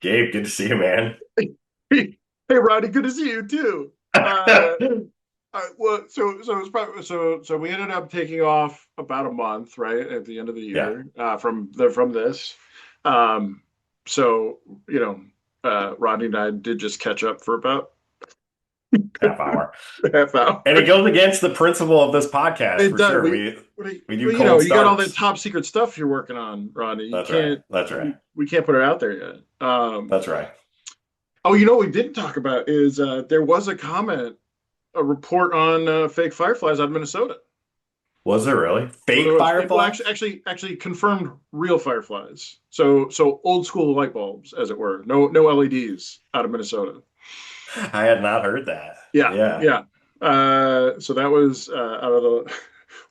Gabe, good to see you, man. Hey, Rodney, good to see you too. Well, so it was probably so we ended up taking off about a month, right, at the end of the Yeah, year, from this. Um, so you know, Rodney and I did just catch up for about half hour. a half hour. And it goes against the principle of this podcast It for does. sure. We do Well, cold you got all that starts. top secret stuff you're working on, Rodney. You That's right. can't. That's right. We can't put it out there yet. That's right. Oh, you know what we didn't talk about is there was a report on fake fireflies out of Minnesota. Was there really Well, there fake was well, fireflies? actually confirmed real fireflies. So old school light bulbs, as it were. No LEDs out of Minnesota. I had not heard that. Yeah, Yeah. yeah. So that was out of the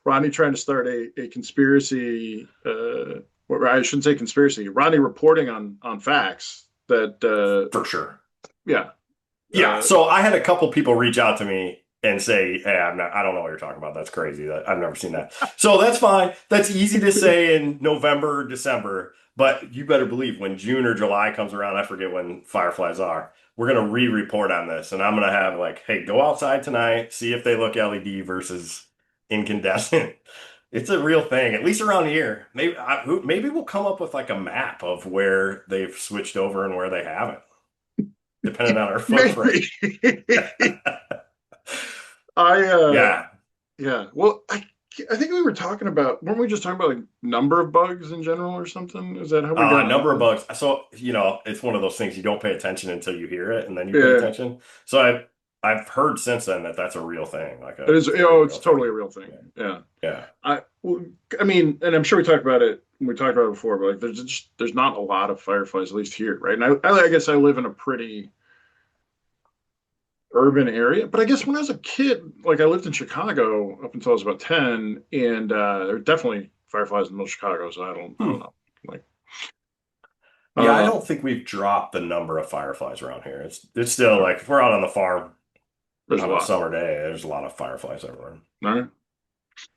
Ronnie trying to start a conspiracy. Or I shouldn't say conspiracy. Ronnie reporting on facts that For sure. yeah. Yeah. Uh, So I had a couple people reach out to me and say, "Hey, I don't know what you're talking about. That's crazy. I've never seen that." So that's fine. That's easy to say in November, or December, but you better believe when June or July comes around, I forget when fireflies are. We're gonna re-report on this, and I'm gonna have like, "Hey, go outside tonight, see if they look LED versus incandescent." It's a real thing, at least around here. Maybe we'll come up with like a map of where they've switched over and where they haven't, depending on our footprint. maybe. I Yeah. Yeah. Well, I think we were talking about weren't we just talking about like number of bugs in general or something? Is that how we got Number into of this? bugs. So, it's one of those things you don't pay attention until you hear it and then you pay Yeah. attention. So I've heard since then that that's a real thing, like It a is, very it's real totally thing. a real thing. Yeah. Yeah. Yeah. Well, I mean, and I'm sure we talked about it when we talked about it before, but like there's not a lot of fireflies, at least here, right? And I guess I live in a pretty urban area, but I guess when I was a kid, like I lived in Chicago up until I was about 10, and there were definitely fireflies in middle Chicago, so I don't Hmm. know. Like Yeah, I uh don't think we've dropped the number of fireflies around here. It's still like if we're out on the farm there's a on a lot. summer day, there's a lot of fireflies everywhere. All right.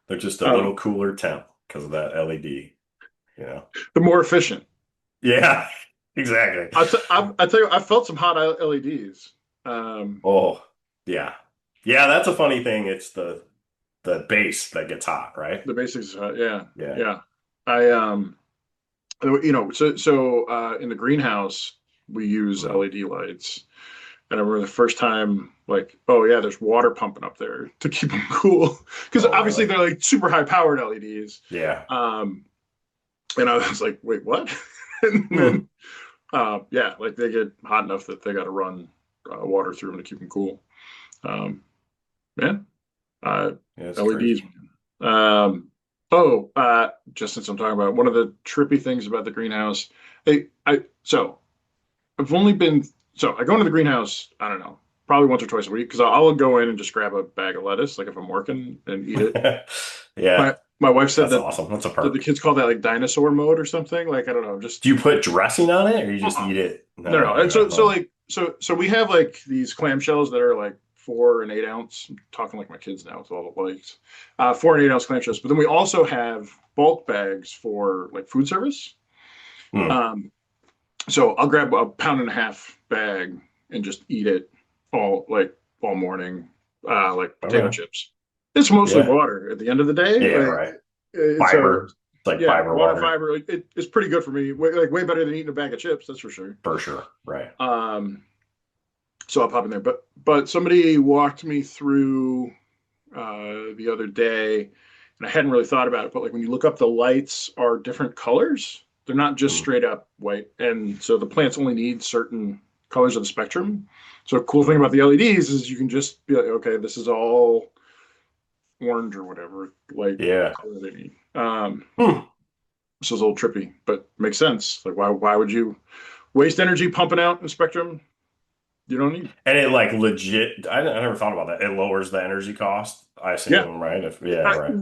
They're just a Um, little cooler temp because of that LED, you know? the more efficient. Yeah, exactly. I tell you, I felt some hot LEDs. Um, Oh, yeah. Yeah, that's a funny thing. It's the base that gets hot, right? the basics, yeah, Yeah. yeah. I in the greenhouse we use Mm. LED lights, and I remember the first time, like, oh yeah, there's water pumping up there to keep them cool, because Oh, obviously really? they're like super high powered LEDs. Yeah. Um, and I was like, wait, what? And Hmm. then, yeah, like they get hot enough that they got to run water through them to keep them cool. Um, yeah. uh, Yeah, it's LEDs. crazy. Just since I'm talking about it, one of the trippy things about the greenhouse, I've only been I go into the greenhouse. I don't know, probably once or twice a week because I'll go in and just grab a bag of lettuce, like if I'm working, and eat it. Yeah, My wife said that's that awesome. That's a the perk. kids call that like dinosaur mode or something. Like I don't know, just Do you put dressing on it or you just uh-uh. eat it? No. No, And yeah. Oh. so we have like these clamshells that are like 4 and 8 ounce. I'm talking like my kids now with all the likes. 4 and 8 ounce clamshells. But then we also have bulk bags for like food service. Hmm. Um, so I'll grab a pound and a half bag and just eat it all morning, like potato Okay. chips. It's mostly Yeah. water at the end of the day. Yeah, Like right. so, Fiber. It's like yeah, fiber water water fiber. It's pretty good for me. Way better than eating a bag of chips. That's for sure. for sure. Right. Um, so I'll pop in there. But somebody walked me through the other day, and I hadn't really thought about it. But like when you look up, the lights are different colors. They're not just Hmm. straight up white, and so the plants only need certain colors of the spectrum. So a cool thing about Hmm. the LEDs is you can just be like, okay, this is all orange or whatever light Yeah. color they need. Hmm. This is a little trippy, but makes sense. Like why would you waste energy pumping out a spectrum you don't need? And it like legit, I never thought about that. It lowers the energy cost, I Yeah. assume, right? Yeah, I, right.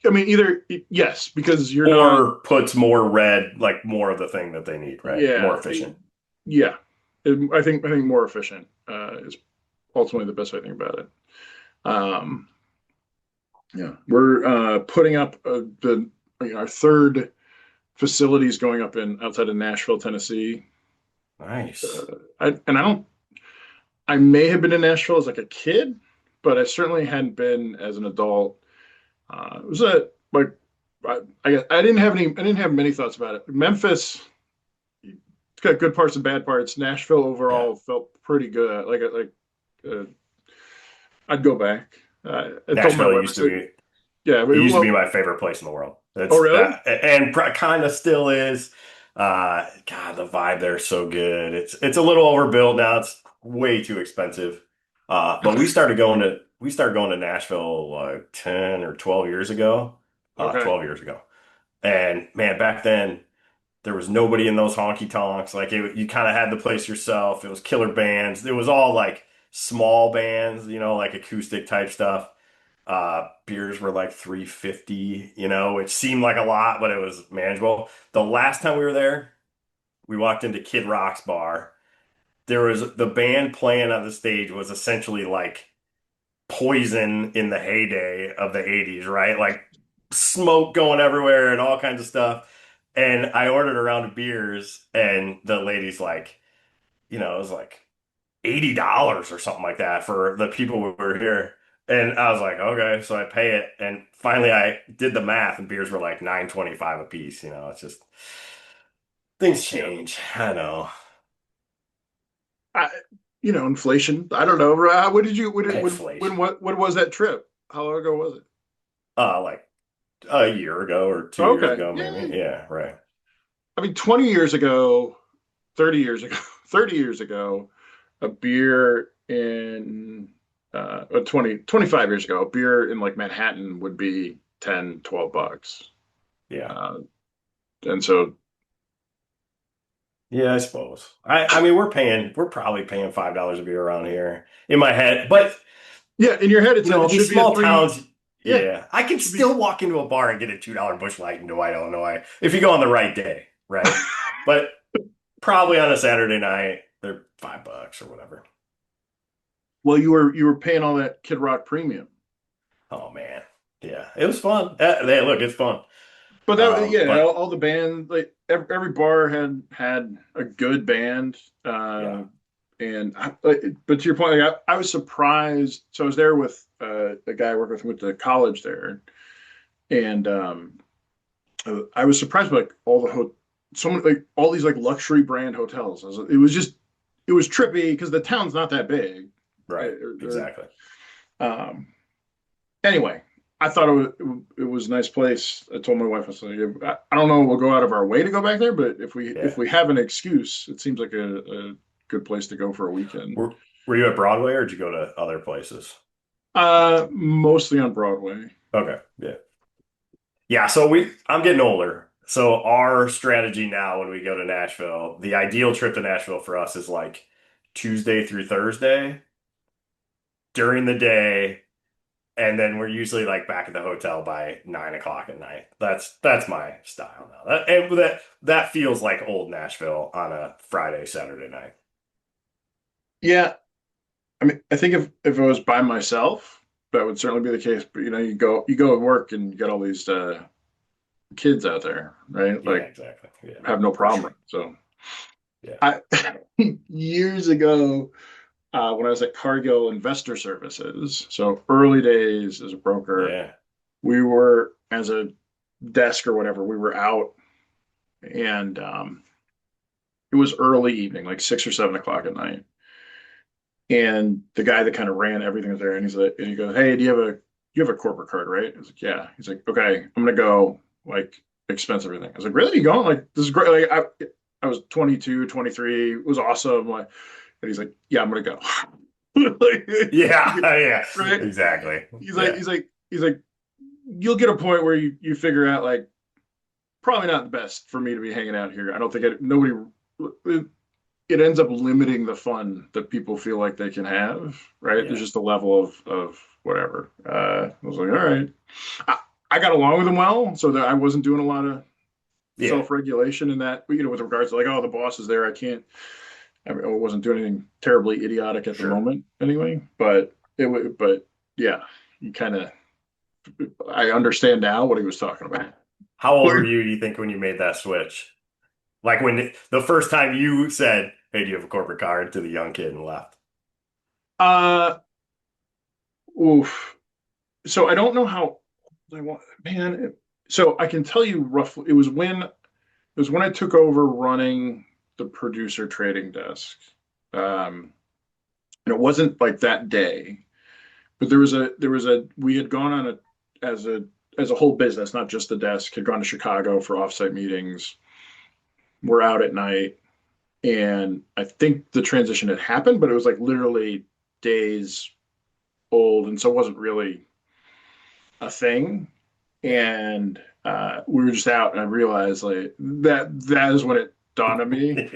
I mean, either yes, because you're not. Or puts more red, like more of the thing that they need, right? More Yeah, efficient. yeah. I think more efficient is ultimately the best way to think about it. Um, yeah, we're putting up our third facilities going up in outside of Nashville, Tennessee. Nice. I don't. I may have been in Nashville as like a kid, but I certainly hadn't been as an adult. It was a like I didn't have any. I didn't have many thoughts about it. Memphis, it's got good parts and bad parts. Nashville Yeah. overall felt pretty good. Uh, I'd go back. I told my Nashville wife, I used to said, be yeah, it used to be well, my favorite place in the world. oh It's really? that and kind of still is. God, the vibe there is so good. It's a little overbuilt now. It's way too expensive. But we started going to Nashville like 10 or 12 years ago. Okay, 12 years ago. And man, back then there was nobody in those honky tonks. Like you kind of had the place yourself. It was killer bands. It was all like small bands, like acoustic type stuff. Beers were like 350, which seemed like a lot, but it was manageable. The last time we were there, we walked into Kid Rock's bar. There was the band playing on the stage was essentially like Poison in the heyday of the 80s, right? Like smoke going everywhere and all kinds of stuff. And I ordered a round of beers, and the lady's like, it was like $80 or something like that for the people who were here. And I was like, okay, so I pay it. And finally I did the math and beers were like 9.25 a piece. It's just things yeah. change. I know. I, inflation. I don't know. What did you? Inflation. What was that trip? How long ago was it? Like a year ago or 2 years Okay, ago, yeah. maybe. Yeah, right. I mean, 20 years ago, 30 years ago, 30 years ago, a beer in 25 years ago, a beer in like Manhattan would be 10, $12. Yeah. Uh, and so, Yeah, I suppose. I mean we're probably paying $5 a beer around here in my head. But yeah, in your head, it these should be a small three. towns, Yeah, yeah, I can should be. still walk into a bar and get a $2 Busch Light in Dwight, Illinois, if you go on the right day, right? But probably on a Saturday night, they're $5 or whatever. Well, you were paying all that Kid Rock premium. Oh man, yeah, it was fun. Hey, look, it's fun. But that, yeah, But all the band, like every bar had a good band, yeah, but to your point, like, I was surprised. So I was there with a guy I worked with went to college there, and I was surprised by like all the so many like all these like luxury brand hotels. It was trippy because the town's not that big. right, Uh, exactly. Um, anyway, I thought it was a nice place. I told my wife, I said, I don't know, we'll go out of our way to go back there, but if Yeah, we have an excuse, it seems like a good place to go for a weekend. were were you at Broadway or did you go to other places? Mostly on Broadway. Okay, yeah. Yeah, so I'm getting older. So our strategy now when we go to Nashville, the ideal trip to Nashville for us is like Tuesday through Thursday during the day, and then we're usually like back at the hotel by 9 o'clock at night. That's my style now. That feels like old Nashville on a Friday, Saturday night. Yeah, I mean, I think if it was by myself, that would certainly be the case. But you go to work and you got all these kids out there, right? Yeah, Like, exactly. Yeah, have no for sure. problem. So Yeah. I years ago, when I was at Cargill Investor Services, so early days as a broker, Yeah. we were as a desk or whatever, we were out, and it was early evening, like 6 or 7 o'clock at night. And the guy that kind of ran everything was there, and he goes, "Hey, do you have a corporate card, right?" I was like, "Yeah." He's like, "Okay, I'm gonna go like expense everything." I was like, "Really? You going? Like this is great." Like I was 22, 23, it was awesome. Like, and he's like, "Yeah, I'm gonna go." Like, Yeah, yeah, right? exactly. Yeah. He's like, you'll get a point where you figure out like probably not the best for me to be hanging out here. I don't think nobody it ends up limiting the fun that people feel like they can have, right? There's Yeah. just a level of whatever. I was like, all right. I got along with him well, so that I wasn't doing a lot of Yeah. self-regulation in that, with regards to like, oh, the boss is there. I can't, I wasn't doing anything terribly idiotic at the Sure. moment anyway, but yeah, you kind of, I understand now what he was talking about. How old were you, do you think, when you made that switch? Like when the first time you said, Hey, do you have a corporate card to the young kid and left? Uh, oof. So I don't know how I want, man. So I can tell you roughly. It was when I took over running the producer trading desk. And it wasn't like that day, but there was a we had gone on a as a as a whole business, not just the desk, had gone to Chicago for offsite meetings. We're out at night, and I think the transition had happened, but it was like literally days old, and so it wasn't really a thing. And we were just out, and I realized like that is when it dawned on me.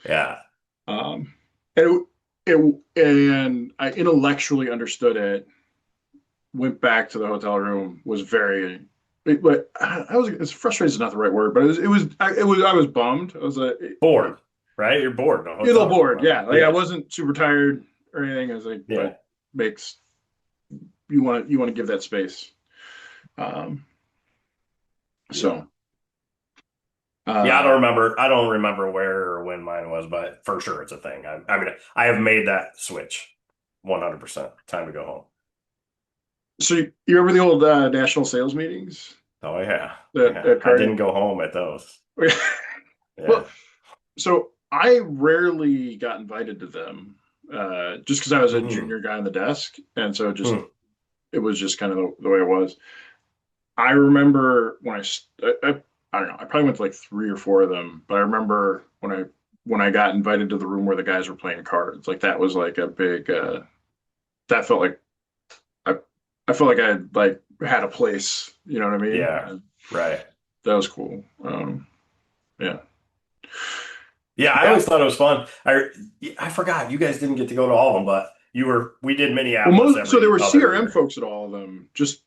Yeah. Um, and and I intellectually understood it. Went back to the hotel room. Was very, but I was. It's frustrated is not the right word, but I was bummed. I was Bored, right? You're bored in a a little hotel room, bored. right? Yeah, like I Yeah. wasn't super tired or anything. I was like, Yeah. but makes you want to give that space. Um, Yeah. so Yeah, uh, I don't remember where or when mine was, but for sure it's a thing. I mean, I have made that switch 100%. Time to go home. so you remember the old national sales meetings Oh yeah. at Yeah. I Cardi? didn't go home at those. Well, Yeah. so I rarely got invited to them, just because I was a Hmm. junior guy on the desk, and so Hmm. it was just kind of the way it was. I remember I don't know, I probably went to like three or four of them, but I remember when I got invited to the room where the guys were playing cards, like that was like a big that felt like I I felt like I like had a place, you know what I mean? Yeah. Right. That was cool. Yeah. Yeah, I Yeah. always thought it was fun. I forgot you guys didn't get to go to all of them, but we did Well, Minneapolis so there every were other CRM year. folks at all of them. Just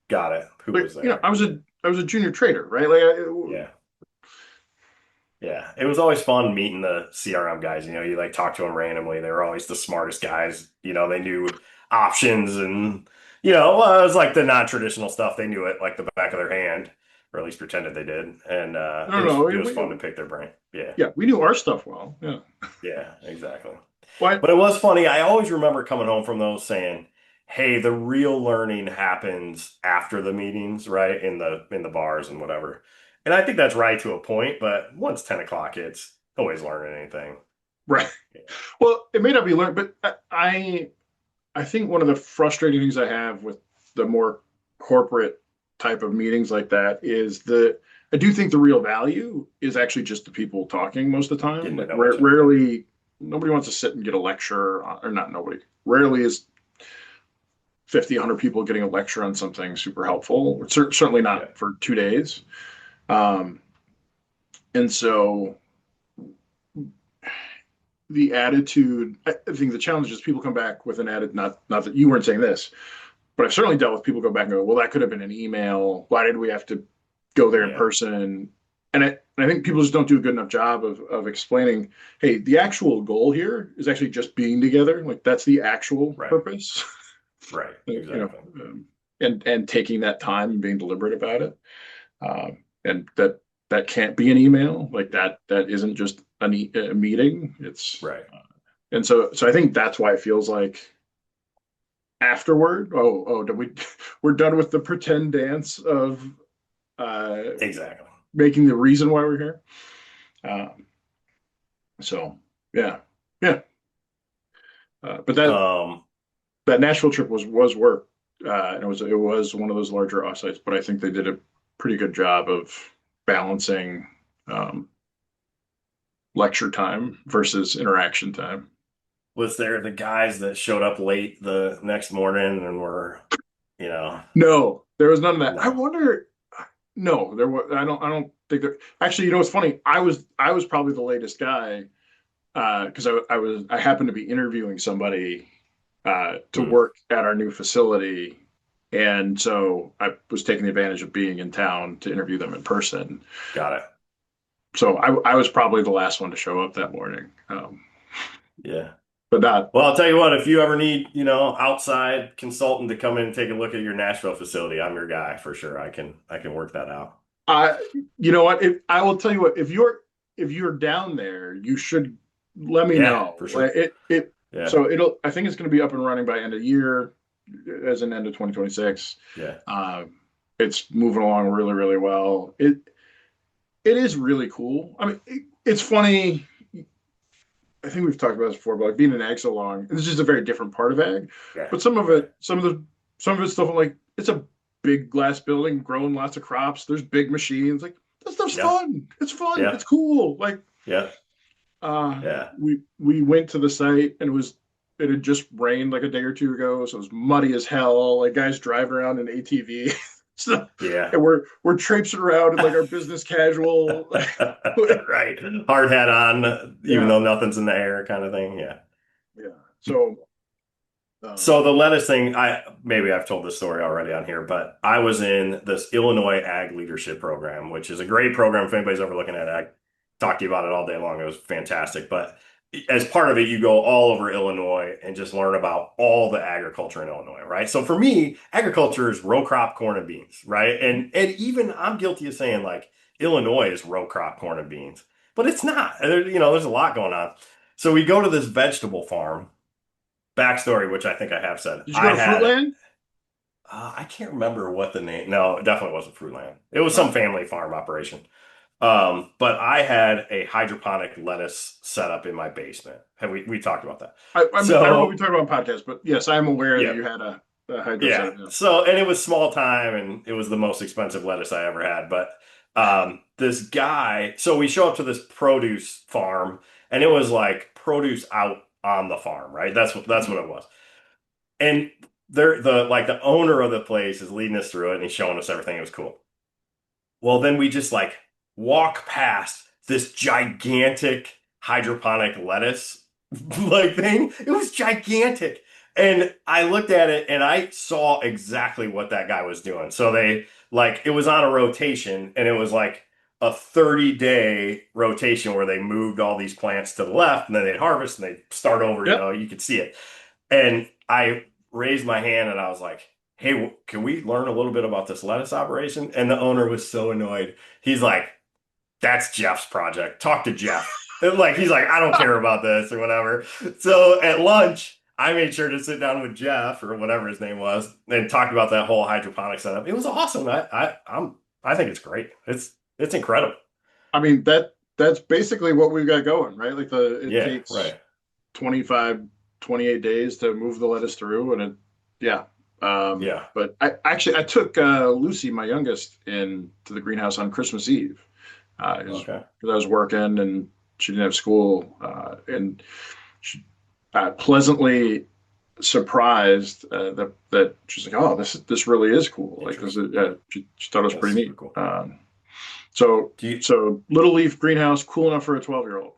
Got it. Who like was there? I was a junior trader, right? Like Yeah. Yeah, it was always fun meeting the CRM guys. You know, you like talk to them randomly. They were always the smartest guys. You know, they knew options and, it was like the non-traditional stuff. They knew it like the back of their hand, or at least pretended they did. And I don't know. it was fun to pick their brain. Yeah. Yeah, we knew our stuff well. Yeah. Yeah, exactly. What? But it was funny. I always remember coming home from those saying, "Hey, the real learning happens after the meetings, right? In the bars and whatever." And I think that's right to a point, but once 10 o'clock hits, always learning anything. Right. Well, it may not be learned, but I think one of the frustrating things I have with the more corporate type of meetings like that is I do think the real value is actually just the people talking most of the time. Getting to Like know each other. rarely, nobody wants to sit and get a lecture, or not nobody. Rarely is 50, 100 people getting a lecture on something super helpful. Certainly Yeah. not for 2 days. Um, and so the attitude, I think the challenge is people come back with an attitude, not that you weren't saying this, but I've certainly dealt with people go back and go, well, that could have been an email. Why did we have to go there in Yeah. person? And I think people just don't do a good enough job of explaining, hey, the actual goal here is actually just being together. Like that's the actual Right. purpose, Right. you know, Exactly. and taking that time and being deliberate about it. And that can't be an email. Like that isn't just a meeting. Right. And so I think that's why it feels like afterward. Did we? We're done with the pretend dance of uh, Exactly. making the reason why we're here. Um, so yeah, yeah. But Um, that Nashville trip was work, and it was one of those larger offsites. But I think they did a pretty good job of balancing um, lecture time versus interaction time. was there the guys that showed up late the next morning and were, you know, No, there was none of that. I no. wonder. No, there was. I don't think there. Actually, what's funny? I was probably the latest guy because I happened to be interviewing somebody to Hmm. work at our new facility, and so I was taking advantage of being in town to interview them in person. Got it. So I was probably the last one to show up that morning, Yeah. but not. Well, I'll tell you what, if you ever need, outside consultant to come in and take a look at your Nashville facility, I'm your guy for sure. I can work that out. I You know what? I will tell you what. if you're down there, you should let me Yeah, know. for Like sure. it Yeah. so it'll I think it's going to be up and running by end of year, as an end of 2026. Yeah. It's moving along really, really well. It is really cool. I mean, it's funny. I think we've talked about this before, but like being in ag so long, this is just a very different part of ag. Yeah. But some of Right. it, some of it's stuff like it's a big glass building, growing lots of crops. There's big machines. Like that stuff's Yeah. fun. It's fun. Yeah. It's cool. Like Yeah. Yeah. we went to the site and it had just rained like a day or two ago, so it was muddy as hell. Like guys driving around in ATV. So, Yeah. and we're traipsing around in like our business casual. Right. Hard hat on, even Yeah, though nothing's in the air, kind of thing. Yeah. yeah. So So um, the lettuce thing, I maybe I've told this story already on here, but I was in this Illinois Ag Leadership Program, which is a great program if anybody's ever looking at ag. Talk to you about it all day long. It was fantastic. But as part of it, you go all over Illinois and just learn about all the agriculture in Illinois, right? So for me, agriculture is row crop corn and beans, right? And even I'm guilty of saying like Illinois is row crop corn and beans, but it's not. There's a lot going on. So we go to this vegetable farm. Backstory, which I think I have said. did you go to Fruitland? I can't remember what the name. No, it definitely wasn't Fruitland. It was some Okay. family farm operation. But I had a hydroponic lettuce set up in my basement. Have we talked about that? I don't know if we So talked about on podcast, but yes, I'm aware that yeah, you had a hydro yeah. setup. Yeah. So and it was small time, and it was the most expensive lettuce I ever had. But this guy, so we show up to this produce farm, and it was like produce out on the farm, right? That's what it was. And they're the owner of the place is leading us through it and he's showing us everything. It was cool. Well, then we just like walk past this gigantic hydroponic lettuce like thing. It was gigantic. And I looked at it and I saw exactly what that guy was doing. So it was on a rotation and it was like a 30-day rotation where they moved all these plants to the left and then they'd harvest and they'd start over, Yep. you could see it. And I raised my hand and I was like, "Hey, can we learn a little bit about this lettuce operation?" And the owner was so annoyed. He's like, "That's Jeff's project. Talk to Jeff." And like he's like, "I don't care about this or whatever." So at lunch, I made sure to sit down with Jeff or whatever his name was and talk about that whole hydroponic setup. It was awesome. I think it's great. It's incredible. I mean that's basically what we've got going, right? Like it Yeah, takes right. 25, 28 days to move the lettuce through, and yeah. Yeah. But I took Lucy, my youngest, in to the greenhouse on Christmas Eve, because Okay. I was working and she didn't have school, and she pleasantly surprised that she's like, oh, this really is cool. Like this, Interesting. she thought it was That's pretty super neat. cool. So Do you so little leaf greenhouse, cool enough for a 12-year-old.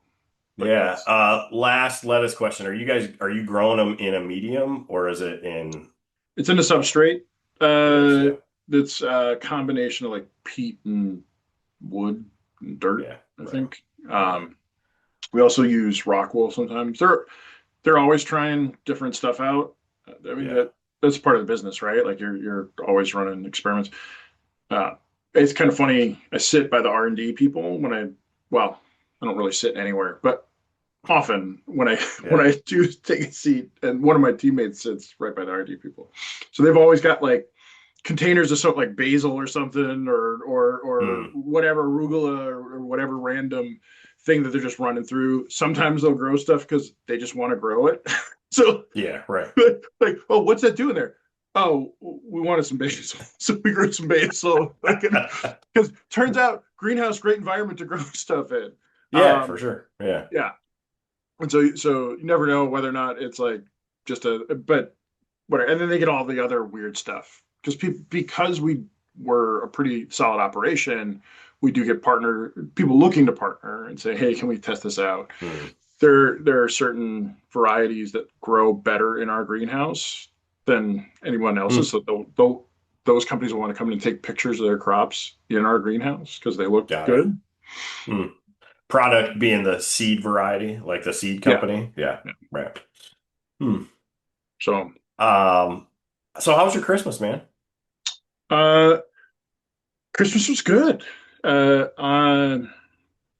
Like Yeah. that's Last lettuce question. Are you growing them in a medium or is it in it's in a like substrate. it is? Uh, Yeah. that's a combination of like peat and wood and dirt, Yeah. I Right. think. Right. We also use rock wool sometimes. They're always trying different stuff out. I mean Yeah. that's part of the business, right? Like you're always running experiments. Uh, it's kind of funny. I sit by the R&D people well, I don't really sit anywhere, but often when I when Yeah. I do take a seat, and one of my teammates sits right by the R&D people, so they've always got like containers of something like basil or something, or Mm. whatever arugula or whatever random thing that they're just running through. Sometimes they'll grow stuff because they just want to grow it. So Yeah. Right. like, oh, what's that doing there? Oh, we wanted some basil, so we grew some basil. Because turns out greenhouse great environment to grow stuff in. Yeah, for Um, sure. Yeah. yeah, and so you never know whether or not it's like just but whatever. And then they get all the other weird stuff because we were a pretty solid operation. We do get people looking to partner and say, hey, can we test this out? Mm. There are certain varieties that grow better in our greenhouse than anyone else's. Mm. So those companies will want to come in and take pictures of their crops in our greenhouse because they look Got it. good. Mm. Product being the seed variety, like the seed Yeah. company. Yeah. Yeah. Right. Hmm. So Um, so how was your Christmas, man? uh Christmas was good. Uh,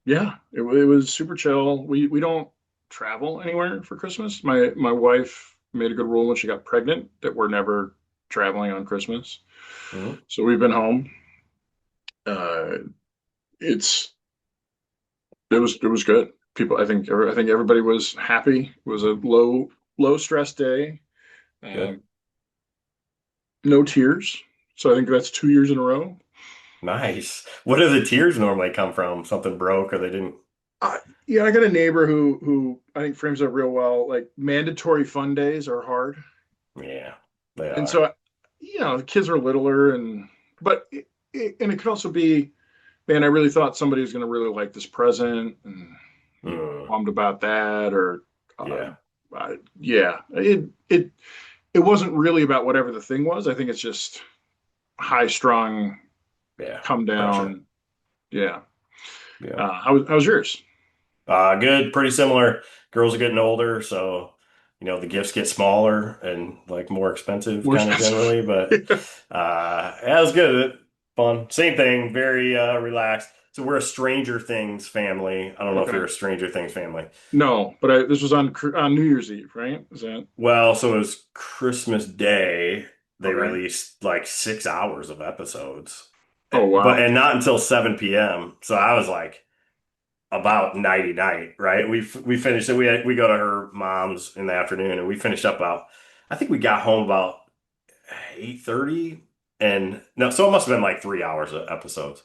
Yeah, it was super chill. We don't travel anywhere for Christmas. My wife made a good rule when she got pregnant that we're never traveling on Christmas. Mhm. So we've been home. Uh, it's it was good. People, I think everybody was happy. It was a low stress day. Good. Um, no tears. So I think that's 2 years in a row. Nice. What do the tears normally come from? Something broke or they didn't? Uh, yeah, I got a neighbor who I think frames it real well. Like mandatory fun days are hard, Yeah, they and are. so the kids are littler, but and it could also be, man, I really thought somebody was going to really like this present, and Mm, bummed about that, or uh, yeah, yeah, it wasn't really about whatever the thing was. I think it's just high strung, yeah. come Pressure. down. Yeah. Yeah. How's yours? Good. Pretty similar. Girls are getting older, so the gifts get smaller and like more expensive, More kind of expensive. generally. But yeah, it was good. Fun. Same thing. Very relaxed. So we're a Stranger Things family. I don't know if Okay. you're a Stranger Things family. No, but this was on New Year's Eve, right? Is that Well, so it was Christmas Day. They okay? released like 6 hours of episodes, Oh but wow. and not until 7 p.m. So I was like about nighty night, right? We finished it. We go to her mom's in the afternoon, and we finished up about. I think we got home about 8:30, and no, so it must have been like 3 hours of episodes.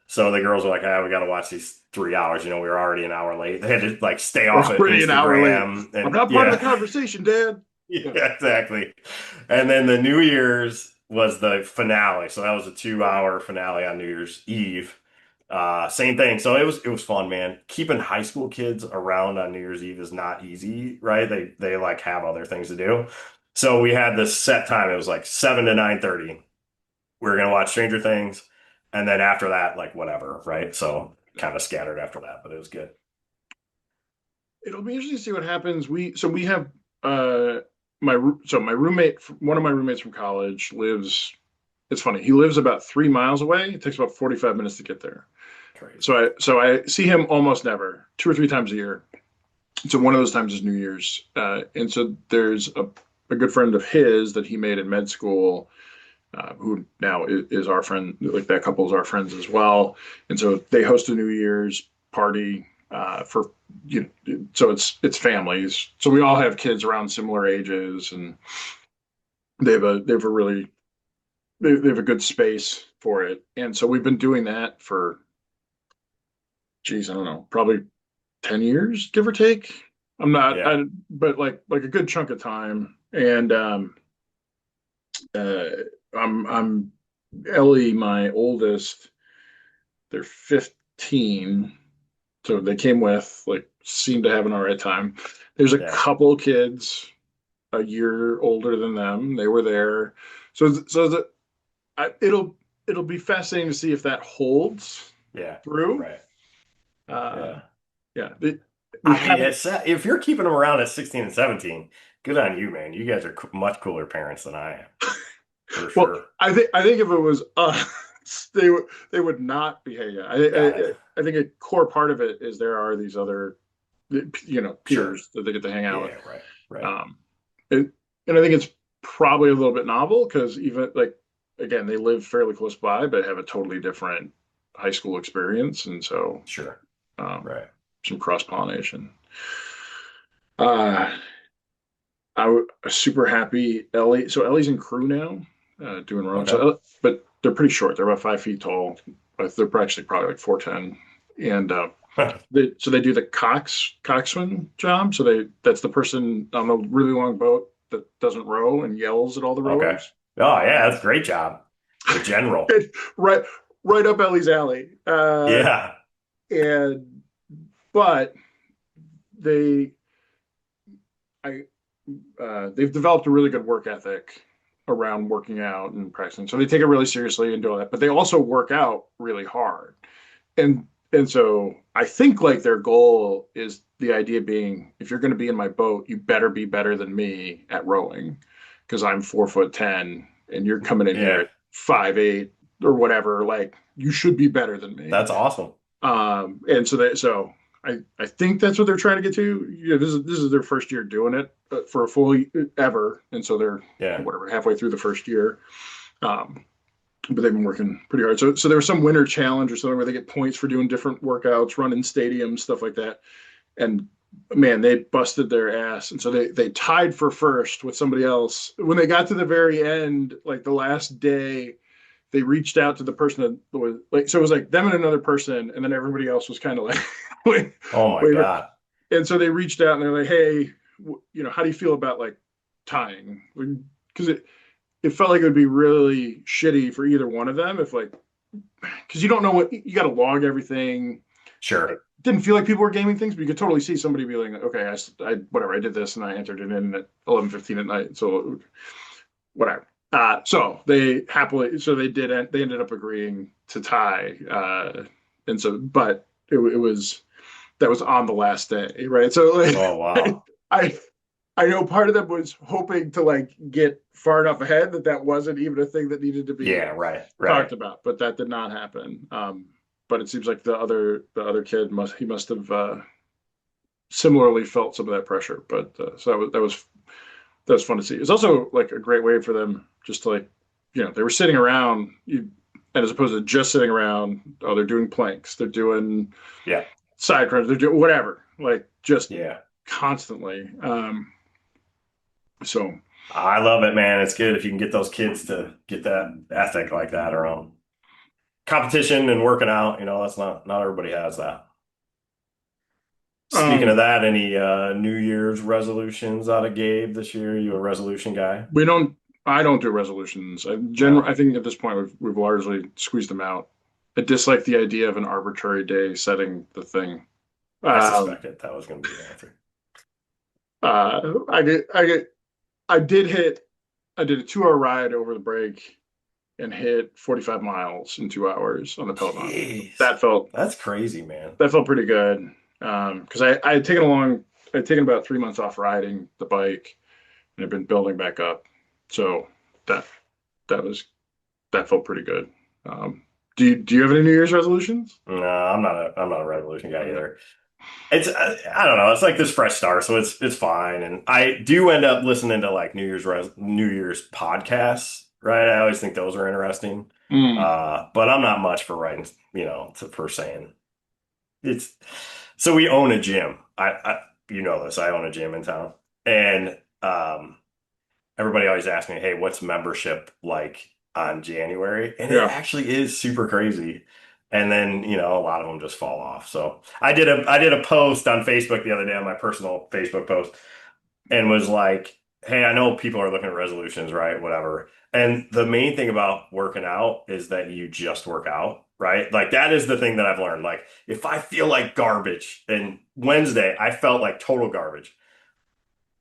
So the girls were like, "Ah, we got to watch these 3 hours." We were already an hour late. They had to like stay We're off of already an hour late. Instagram, I'm and not part of the yeah. conversation, Dad. Yeah, Yeah. exactly. And then the New Year's was the finale. So that was a 2 hour finale on New Year's Eve. Same thing. So it was fun, man. Keeping high school kids around on New Year's Eve is not easy, right? They like have other things to do. So we had this set time. It was like 7 to 9:30. We were gonna watch Stranger Things, and then after that, like whatever, right? So kind of scattered after that, but it was good. It'll be interesting to see what happens. We have uh my roommate, one of my roommates from college lives. It's funny. He lives about 3 miles away. It takes about 45 minutes to get there. Crazy. So I see him almost never, 2 or 3 times a year. So one of those times is New Year's, and so there's a good friend of his that he made in med school, who now is our friend. Like that couple is our friends as well, and so they host a New Year's party for so it's families. So we all have kids around similar ages, and they have a really they have a good space for it, and so we've been doing that for, geez, I don't know, probably 10 years, give or take. I'm not, Yeah. but like a good chunk of time. And uh, I'm Ellie, my oldest. They're 15, so they came with, like, seemed to have an all right time. There's a Yeah. couple kids a year older than them. They were there, it'll be fascinating to see if that holds Yeah. through. Right. Uh, Yeah. yeah, we I mean, haven't. if you're keeping them around at 16 and 17, good on you, man. You guys are much cooler parents than I am, for Well, sure. I think if it was us, they would not be hanging out. Got it. I think a core part of it is there are these other, Sure. peers that they get to hang out with. Yeah, right. Right. Um, and, and I think it's probably a little bit novel because, even like, again, they live fairly close by but have a totally different high school experience, and so Sure. um, Right. some cross pollination. Uh, I was super happy. Ellie's in crew now, doing rowing. Okay. But they're pretty short. They're about 5 feet tall. But they're actually probably like 4'10", and they do the coxswain job. So that's the person on a really long boat that doesn't row and yells at all the Okay. rowers. Oh, yeah, that's a great job. The general. Right, right up Ellie's alley. Yeah. And but they I they've developed a really good work ethic around working out and practicing. So they take it really seriously and do all that, but they also work out really hard. And so I think, like, their goal is, the idea being, if you're going to be in my boat, you better be better than me at rowing, because I'm 4'10" and you're coming in here Yeah. at 5'8" or whatever. Like, you should be better than me. That's awesome. And I think that's what they're trying to get to. This is their first year doing it for a full ever, and so they're Yeah. whatever halfway through the first year. Um, but they've been working pretty hard. So there was some winter challenge or something where they get points for doing different workouts, running stadiums, stuff like that. And man, they busted their ass. And so they tied for first with somebody else. When they got to the very end, like the last day, they reached out to the person that was like, so it was like them and another person, and then everybody else was kind of like, wait, Oh my wait. God. And so they reached out and they're like, hey, how do you feel about like tying? Because it felt like it would be really shitty for either one of them if like, because you don't know what you got to log everything. It Sure. didn't feel like people were gaming things, but you could totally see somebody being like, okay, I whatever, I did this and I entered it in at 11:15 at night. So whatever. So they ended up agreeing to tie. And so, but it was, that was on the last day, right? So Oh like, wow. I, I know part of them was hoping to like get far enough ahead that that wasn't even a thing that needed to be Yeah, right, right. talked about, but that did not happen. But it seems like the other kid must have similarly felt some of that pressure. But so that was fun to see. It's also like a great way for them just to like, they were sitting around, and as opposed to just sitting around, oh, they're doing planks, they're doing Yeah. side crunch, they're doing whatever, like just Yeah. constantly. So I love it, man. It's good if you can get those kids to get that ethic like that around competition and working out. That's not everybody has that. Speaking of um, that, any New Year's resolutions out of Gabe this year? You a resolution guy? we don't. I don't do resolutions. No, I think at this point we've largely squeezed them out. I dislike the idea of an arbitrary day setting the thing. I Um, suspected that was going to be the answer. I did. I did hit. I did a 2 hour ride over the break and hit 45 miles in 2 hours on the Peloton. Jeez, That felt that's crazy, man. that felt pretty good. Because I'd taken about 3 months off riding the bike and I've been building back up. So that that was that felt pretty good. Do you have any New Year's resolutions? No, I'm not a resolution guy either. It's I don't know. It's like this fresh start, so it's fine. And I do end up listening to like New Year's podcasts, right? I always think those are interesting. Mm, But I'm not much for writing, for saying it's. So we own a gym. You know this. I own a gym in town, and everybody always asks me, "Hey, what's membership like on January?" And it yeah. actually is super crazy. And then, a lot of them just fall off. So I did a post on Facebook the other day on my personal Facebook post and was like, "Hey, I know people are looking at resolutions, right? Whatever." And the main thing about working out is that you just work out, right? Like that is the thing that I've learned. Like if I feel like garbage, and Wednesday I felt like total garbage,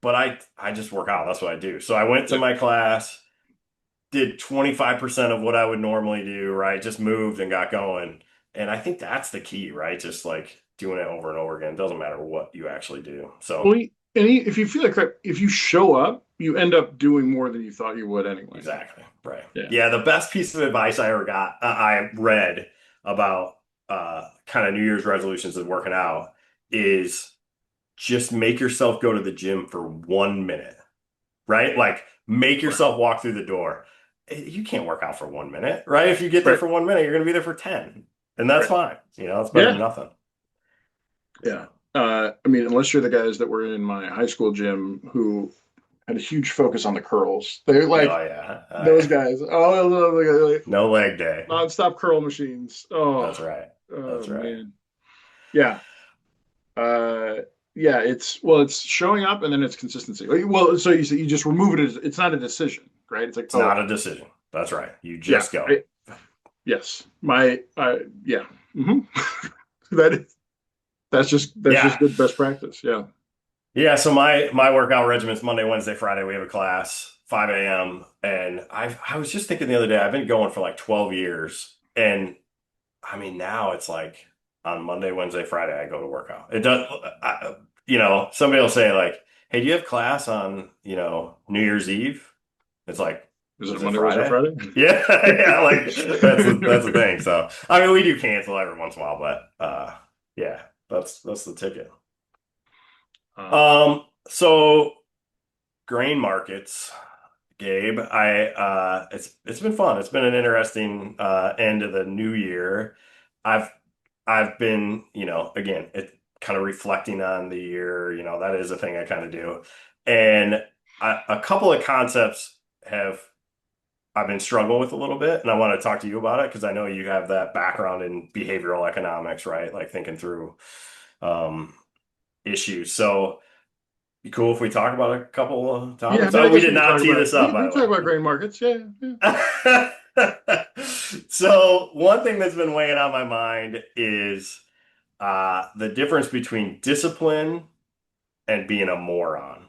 but I just work out. That's what I do. So I went to Yeah. my class, did 25% of what I would normally do, right? Just moved and got going. And I think that's the key, right? Just like doing it over and over again. It doesn't matter what you actually do. So, Well, if you feel like crap, if you show up, you end up doing more than you thought you would anyway. exactly. Right. Yeah. Yeah, the best piece of advice I ever got, I read about kind of New Year's resolutions and working out is just make yourself go to the gym for 1 minute, right? Like make Right. yourself walk through the door. You can't work out for 1 minute, right? If you get there Right. for 1 minute, you're going to be there for 10. And that's Right. fine. It's better than Yeah. nothing. Yeah. I mean, unless you're the guys that were in my high school gym who had a huge focus on the curls, they're Oh, like yeah. those guys. Oh, like, No leg day. nonstop curl machines. That's right. Oh That's right. man. Yeah. Uh, yeah. It's showing up and then it's consistency. Well, so you just remove it as it's not a decision, right? It's like, It's oh, not a decision. That's right. You yeah. just go. Yes. Yeah. hmm That is, that's just Yeah. good best practice. Yeah. Yeah. So my workout regimen's Monday, Wednesday, Friday. We have a class, 5 a.m. And I was just thinking the other day, I've been going for like 12 years. And I mean, now it's like on Monday, Wednesday, Friday, I go to work out. It does, somebody will say like, "Hey, do you have class on, New Year's Eve?" It's like, Is it a Is it Monday, Wednesday, Friday? Friday? Yeah, yeah, like that's the thing. So I mean, we do cancel every once in a while, but yeah, that's the ticket. So grain markets, Gabe, it's been fun. It's been an interesting end of the new year. I've I've been, again, it kind of reflecting on the year, that is a thing I kind of do. And a couple of concepts have I've been struggling with a little bit, and I want to talk to you about it because I know you have that background in behavioral economics, right? Like thinking through um, issues. So, you cool if we talk about a couple of Yeah, I topics? mean, I Oh, we guess did we can not talk tee about this up, we by can the talk way. about grain markets. Yeah, yeah. So, one thing that's been weighing on my mind is the difference between discipline and being a moron,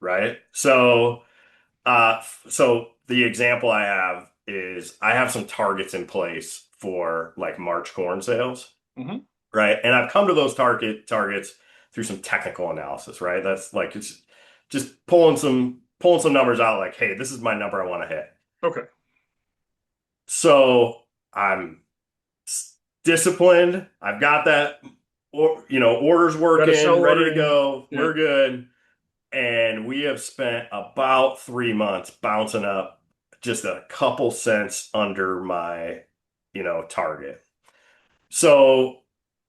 right? So the example I have is I have some targets in place for like March corn sales, Hmm. right? And I've come to those targets through some technical analysis, right? That's like it's just pulling some numbers out like, hey, this is my number I want to hit. Okay. So I'm disciplined. I've got that, or orders Got a sell working, ready order to in. go. Yeah. We're good. And we have spent about 3 months bouncing up just a couple cents under my, target. So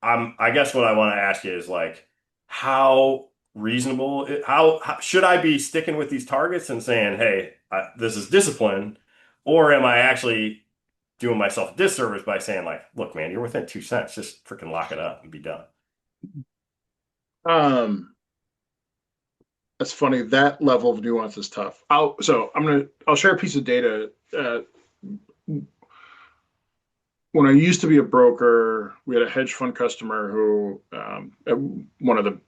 I guess what I want to ask you is like, how reasonable, how should I be sticking with these targets and saying, hey, this is discipline, or am I actually doing myself a disservice by saying like, look, man, you're within 2 cents, just freaking lock it up and be done. Um, that's funny. That level of nuance is tough. I'll share a piece of data. When I used to be a broker, we had a hedge fund customer who at one of the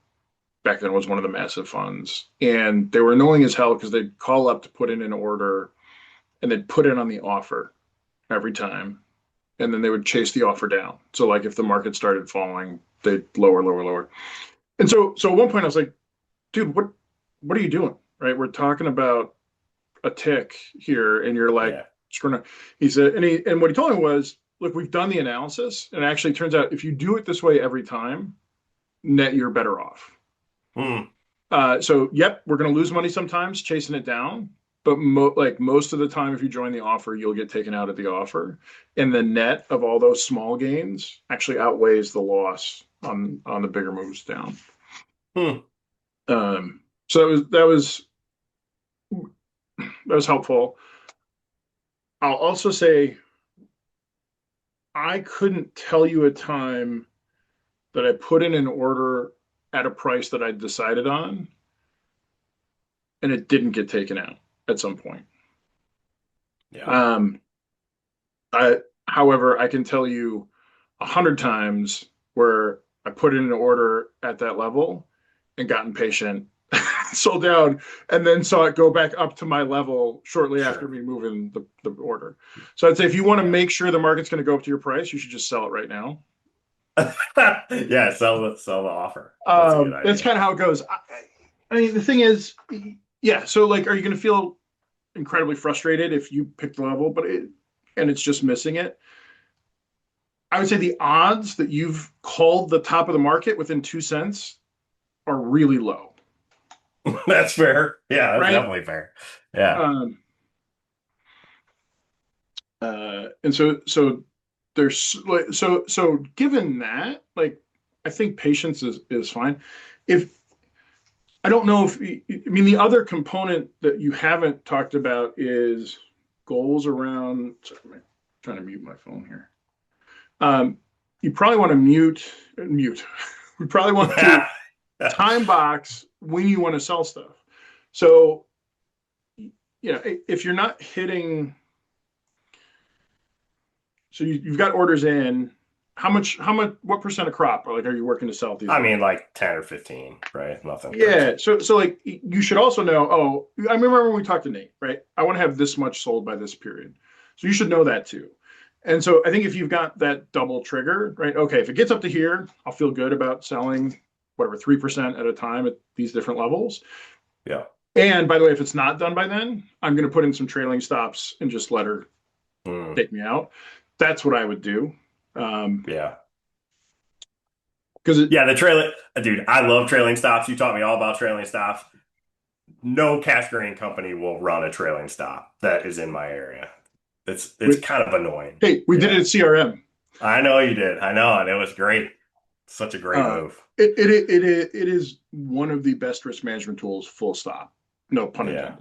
back then was one of the massive funds, and they were annoying as hell because they'd call up to put in an order and they'd put it on the offer every time, and then they would chase the offer down. So like if the market started falling, they'd lower, lower, lower. And so at one point I was like, dude, what are you doing? Right? We're talking about a tick here, and you're like, Yeah. screw it. He said, and what he told me was, look, we've done the analysis, and it actually turns out if you do it this way every time, net you're better off. Hmm. So yep, we're going to lose money sometimes chasing it down, but like most of the time, if you join the offer, you'll get taken out of the offer, and the net of all those small gains actually outweighs the loss on the bigger moves down. Hmm. So that was helpful. I'll also say I couldn't tell you a time that I put in an order at a price that I decided on and it didn't get taken out at some point. Yeah. Um, I, however, I can tell you 100 times where I put in an order at that level and gotten patient, sold down, and then saw it go back up to my level shortly after Sure. me moving the order. So I'd say if you want to Yeah. make sure the market's going to go up to your price, you should just sell it right now. Yeah, sell the offer. That's a good That's idea. kind of how it goes. I mean, the thing is, yeah. So, like, are you going to feel incredibly frustrated if you pick the level, and it's just missing it? I would say the odds that you've called the top of the market within 2 cents are really low, That's fair. Yeah, that's right? definitely fair. Yeah. Um, and so there's like so given that, like, I think patience is fine. If I don't know if I mean the other component that you haven't talked about is goals around. Sorry, I'm trying to mute my phone here. You probably want to mute. We probably want to time box when you want to sell stuff. So, if you're not hitting, so you've got orders in, what percent of crop, or like, are you working to sell at these I levels? mean, like 10 or 15, right? Nothing Yeah. crazy. So like you should also know, oh, I remember when we talked to Nate, right? I want to have this much sold by this period. So you should know that too. And so I think if you've got that double trigger, right? Okay, if it gets up to here, I'll feel good about selling whatever 3% at a time at these different levels. Yeah. And by the way, if it's not done by then, I'm going to put in some trailing stops and just let her Mm, take me out. That's what I would do. yeah. Because it, Yeah, the trailing, dude, I love trailing stops. You taught me all about trailing stops. No cash grain company will run a trailing stop that is in my area. It's we, kind of annoying. hey, we did it Yeah. at CRM. I know you did. I know, and it was great. Such a great Uh, move. it is one of the best risk management tools. Full stop. No pun Yeah.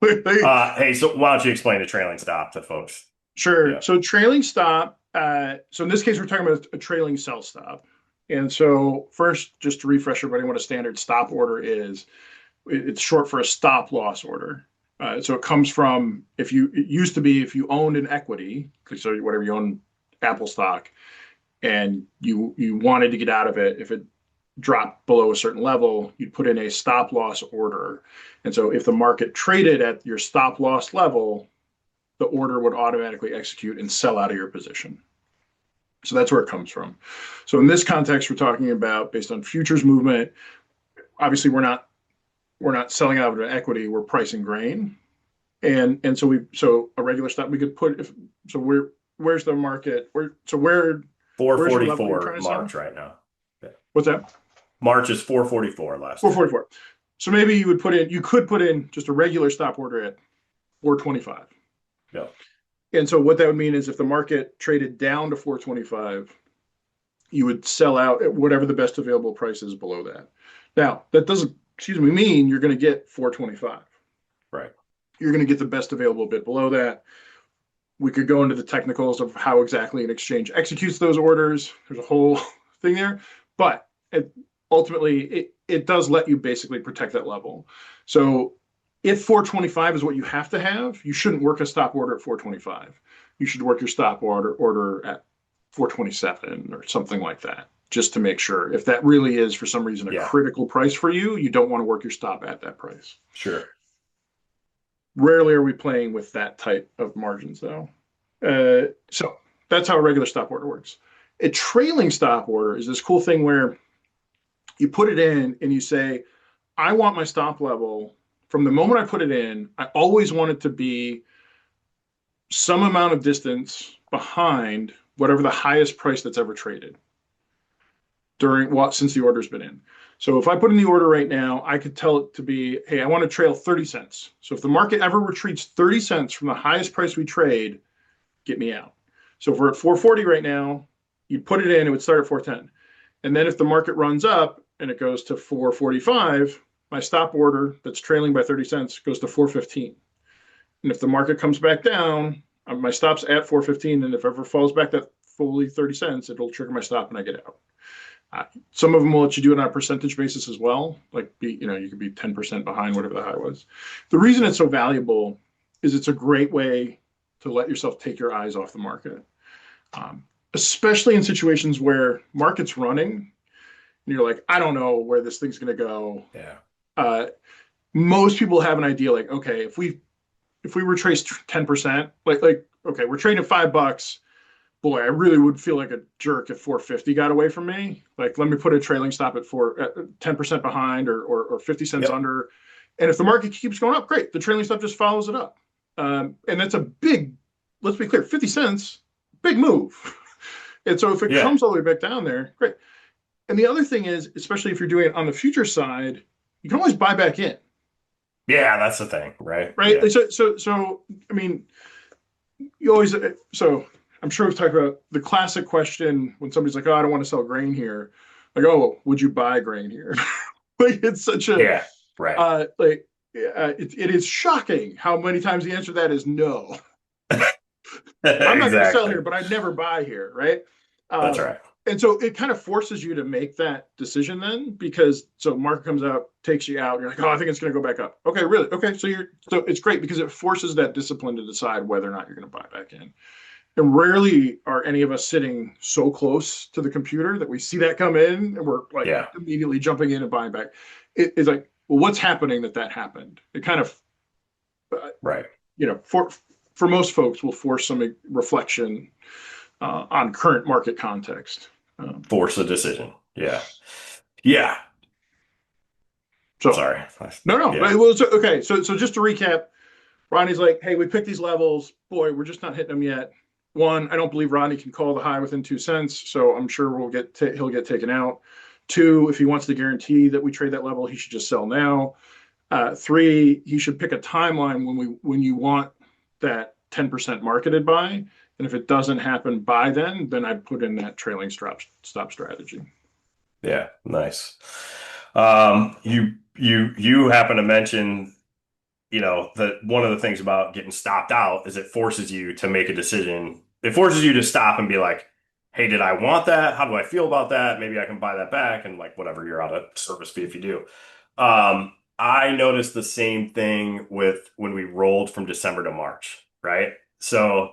intended. Hey, so why don't you explain the trailing stop to folks? Sure. Yeah. So trailing stop. So in this case, we're talking about a trailing sell stop. And so first, just to refresh everybody, what a standard stop order is, it's short for a stop loss order. So it comes from if you it used to be if you owned an equity, so whatever you own, Apple stock, and you wanted to get out of it if it dropped below a certain level, you'd put in a stop loss order. And so if the market traded at your stop loss level, the order would automatically execute and sell out of your position. So that's where it comes from. So in this context, we're talking about based on futures movement. Obviously, we're not selling out of an equity. We're pricing grain, and so a regular stop we could put if so where's the market where's the level you're 444 trying to sell? March right now. Yeah. What's that? March is 444 last day. 444. So maybe you could put in just a regular stop order at 425. Yeah. And so what that would mean is if the market traded down to 425, you would sell out at whatever the best available price is below that. Now, that doesn't, mean you're going to get 425. Right. You're going to get the best available bit below that. We could go into the technicals of how exactly an exchange executes those orders. There's a whole thing there, but ultimately, it does let you basically protect that level. So if 425 is what you have to have, you shouldn't work a stop order at 425. You should work your stop order at 427 or something like that, just to make sure. If that really is for some reason a Yeah. critical price for you, you don't want to work your stop at that price. Sure. Rarely are we playing with that type of margins, though. So that's how a regular stop order works. A trailing stop order is this cool thing where you put it in and you say, I want my stop level from the moment I put it in. I always want it to be some amount of distance behind whatever the highest price that's ever traded during what since the order's been in. So if I put in the order right now, I could tell it to be, hey, I want to trail 30 cents. So if the market ever retreats 30 cents from the highest price we trade, get me out. So if we're at 440 right now, you'd put it in, it would start at 410. And then if the market runs up and it goes to 445, my stop order that's trailing by 30 cents goes to 415. And if the market comes back down, my stop's at 415. And if it ever falls back that fully 30 cents, it'll trigger my stop and I get out. Some of them will let you do it on a percentage basis as well. Like you could be 10% behind whatever the high was. The reason it's so valuable is it's a great way to let yourself take your eyes off the market, especially in situations where market's running and you're like, I don't know where this thing's going to go. Yeah. Uh, most people have an idea like, okay, if we retrace 10%, like okay, we're trading at $5. Boy, I really would feel like a jerk if 450 got away from me. Like, let me put a trailing stop at 10% behind or 50 cents Yep. under. And if the market keeps going up, great. The trailing stop just follows it up. And that's a big, let's be clear, 50 cents, big move. And so if it Yeah. comes all the way back down there, great. And the other thing is, especially if you're doing it on the future side, you can always buy back in, Yeah, that's the thing, right? right? Yeah. So I mean, you always, so I'm sure we've talked about the classic question when somebody's like, oh, I don't want to sell grain here. Like, oh, would you buy grain here? Like, it's such a, Yeah. Right. it is shocking how many times the answer to that is no. I'm not going to sell here, Exactly. but I'd never buy here, right? That's Um, right. and so it kind of forces you to make that decision then, because so market comes out, takes you out, and you're like, oh, I think it's going to go back up. Okay, really? Okay, so it's great because it forces that discipline to decide whether or not you're going to buy back in. And rarely are any of us sitting so close to the computer that we see that come in and we're like Yeah. immediately jumping in and buying back. It's like, well, what's happening that happened? It kind of, uh, Right. for most folks, will force some reflection on current market context. Force a decision. Yeah. Yeah. So Sorry. no. Yeah. Well, okay. So just to recap, Ronnie's like, hey, we picked these levels. Boy, we're just not hitting them yet. One, I don't believe Rodney can call the high within 2 cents, so I'm sure he'll get taken out. Two, if he wants to guarantee that we trade that level, he should just sell now. Three, he should pick a timeline when you want that 10% marketed buy, and if it doesn't happen by then I'd put in that trailing stop strategy. Yeah. Nice. You happen to mention, that one of the things about getting stopped out is it forces you to make a decision. It forces you to stop and be like, hey, did I want that? How do I feel about that? Maybe I can buy that back and like whatever, you're out of service fee if you do. I noticed the same thing with when we rolled from December to March, right? So,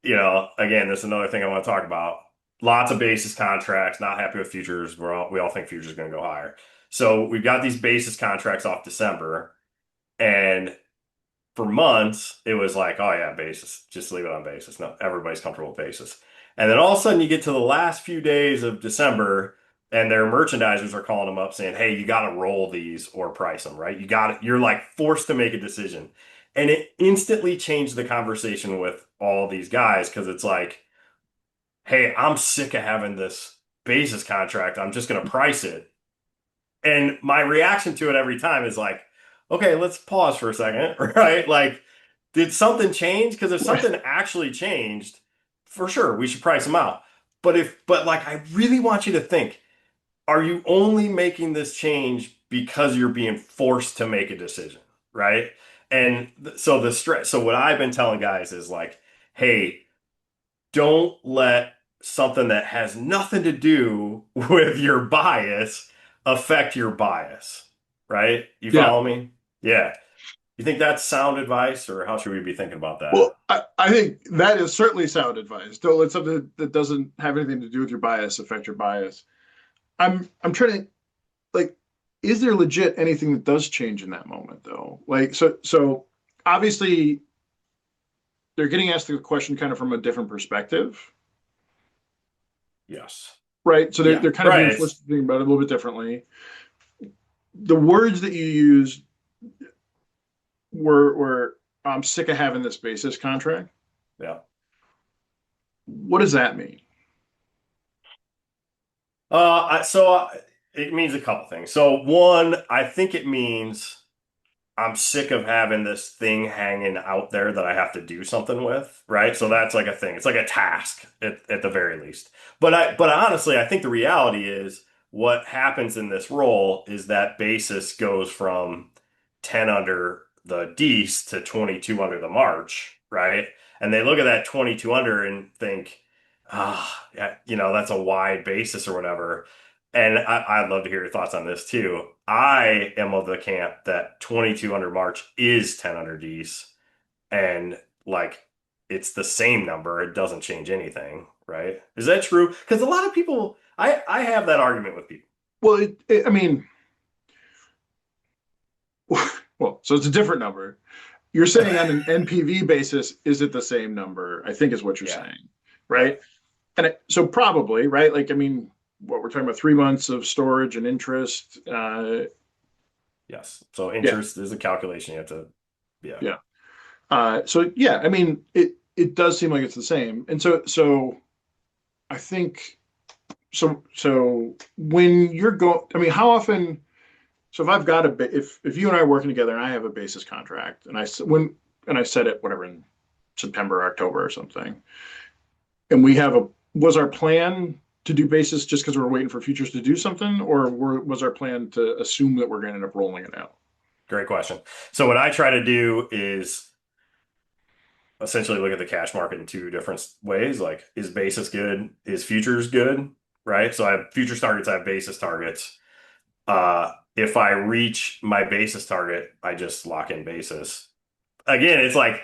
again, there's another thing I want to talk about. Lots of basis contracts, not happy with futures. We all think futures are going to go higher. So we've got these basis contracts off December, and for months, it was like, oh yeah, basis, just leave it on basis. No, everybody's comfortable with basis. And then all of a sudden, you get to the last few days of December, and their merchandisers are calling them up saying, hey, you got to roll these or price them, right? You're like forced to make a decision. And it instantly changed the conversation with all these guys because it's like, hey, I'm sick of having this basis contract. I'm just going to price it. And my reaction to it every time is like, okay, let's pause for a second, right? Like, did something change? Because if something actually changed, for sure, we should price them out. But like, I really want you to think, are you only making this change because you're being forced to make a decision, right? And so the stress, so what I've been telling guys is like, hey, don't let something that has nothing to do with your bias affect your bias, right? You Yeah. follow me? Yeah. You think that's sound advice, or how should we be thinking about that? Well, I think that is certainly sound advice. Don't let something that doesn't have anything to do with your bias affect your bias. I'm trying to like, is there legit anything that does change in that moment though? Like, so obviously they're getting asked the question kind of from a different perspective, Yes. right? So Yeah. they're kind of Right. being forced to think about it a little bit differently. The words that you used were I'm sick of having this basis contract. Yeah. What does that mean? It means a couple things. So one, I think it means I'm sick of having this thing hanging out there that I have to do something with, right? So that's like a thing. It's like a task at the very least. But honestly, I think the reality is what happens in this role is that basis goes from 10 under the Dece to 22 under the March, right? And they look at that 22 under and think, yeah, that's a wide basis or whatever. And I'd love to hear your thoughts on this too. I am of the camp that 22 under March is 10 under D's, and like it's the same number. It doesn't change anything, right? Is that true? Because a lot of people, I have that argument with people. Well, I mean, well, so it's a different number. You're saying on an NPV basis, is it the same number? I think is what you're Yeah, saying, yeah, right? So probably, right? Like, I mean, what we're talking about, 3 months of storage and interest. yes. So Yeah, interest is a calculation you have to, yeah, yeah. So yeah, I mean, it does seem like it's the same, and so I think so when you're going, I mean, how often? So if I've got if you and I are working together and I have a basis contract and I set it whatever in September, October or something, and we have was our plan to do basis just because we were waiting for futures to do something, or was our plan to assume that we're going to end up rolling it out? great question. So what I try to do is essentially look at the cash market in two different ways. Like, is basis good? Is futures good? Right? So I have futures targets, I have basis targets. If I reach my basis target, I just lock in basis. Again, it's like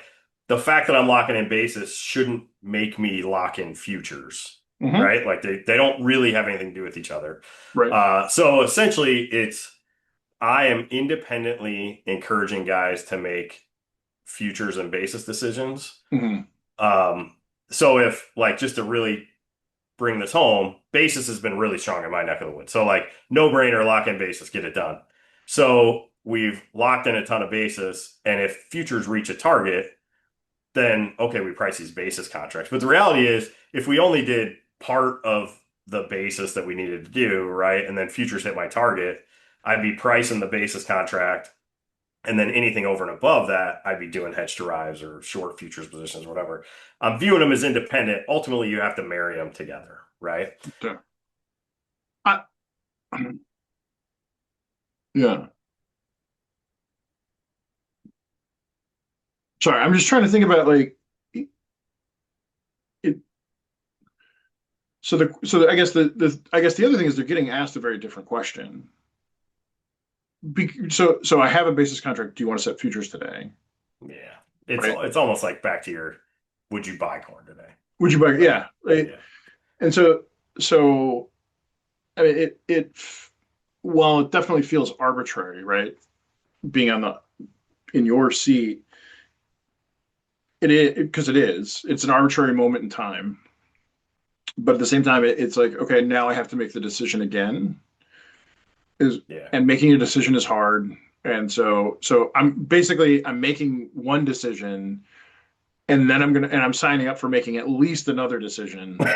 the fact that I'm locking in basis shouldn't make me lock in futures, Mm-hmm. right? Like they don't really have anything to do with each other. Right. So essentially, I am independently encouraging guys to make futures and basis decisions. Mm-hmm. Um, so if like just to really bring this home, basis has been really strong in my neck of the woods. So like no brainer, lock in basis, get it done. So we've locked in a ton of basis, and if futures reach a target, then okay, we price these basis contracts. But the reality is, if we only did part of the basis that we needed to do, right, and then futures hit my target, I'd be pricing the basis contract, and then anything over and above that, I'd be doing hedge derives or short futures positions, whatever. I'm viewing them as independent. Ultimately, you have to marry them together, right? Okay. I, yeah. Sorry, I'm just trying to think about like it. I guess the other thing is they're getting asked a very different question. So I have a basis contract. Do you want to set futures today? Yeah. It's Right? it's almost like back to your would you buy corn today? Would you buy? Right. Yeah. Right. Yeah. And so I mean it while it definitely feels arbitrary, right? Being on the in your seat, it is because it is. It's an arbitrary moment in time. But at the same time, it's like, okay, now I have to make the decision again. Is Yeah. and making a decision is hard. And so I'm making one decision and then I'm signing up for making at least another decision on top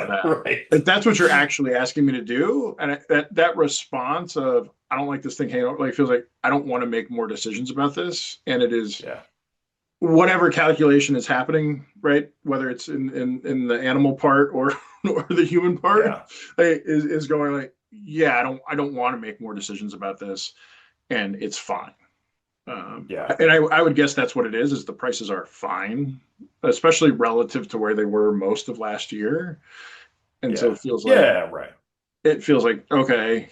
of that. Right. Like that's what you're actually asking me to do, and that response of I don't like this thing hanging out like feels like I don't want to make more decisions about this, and it is Yeah. whatever calculation is happening, right? Whether it's in the animal part or or the human part, Yeah. is going like, yeah, I don't want to make more decisions about this, and it's fine. Yeah. And I would guess that's what it is the prices are fine, especially relative to where they were most of last year. And so Yeah. Yeah. Right. it feels like, okay.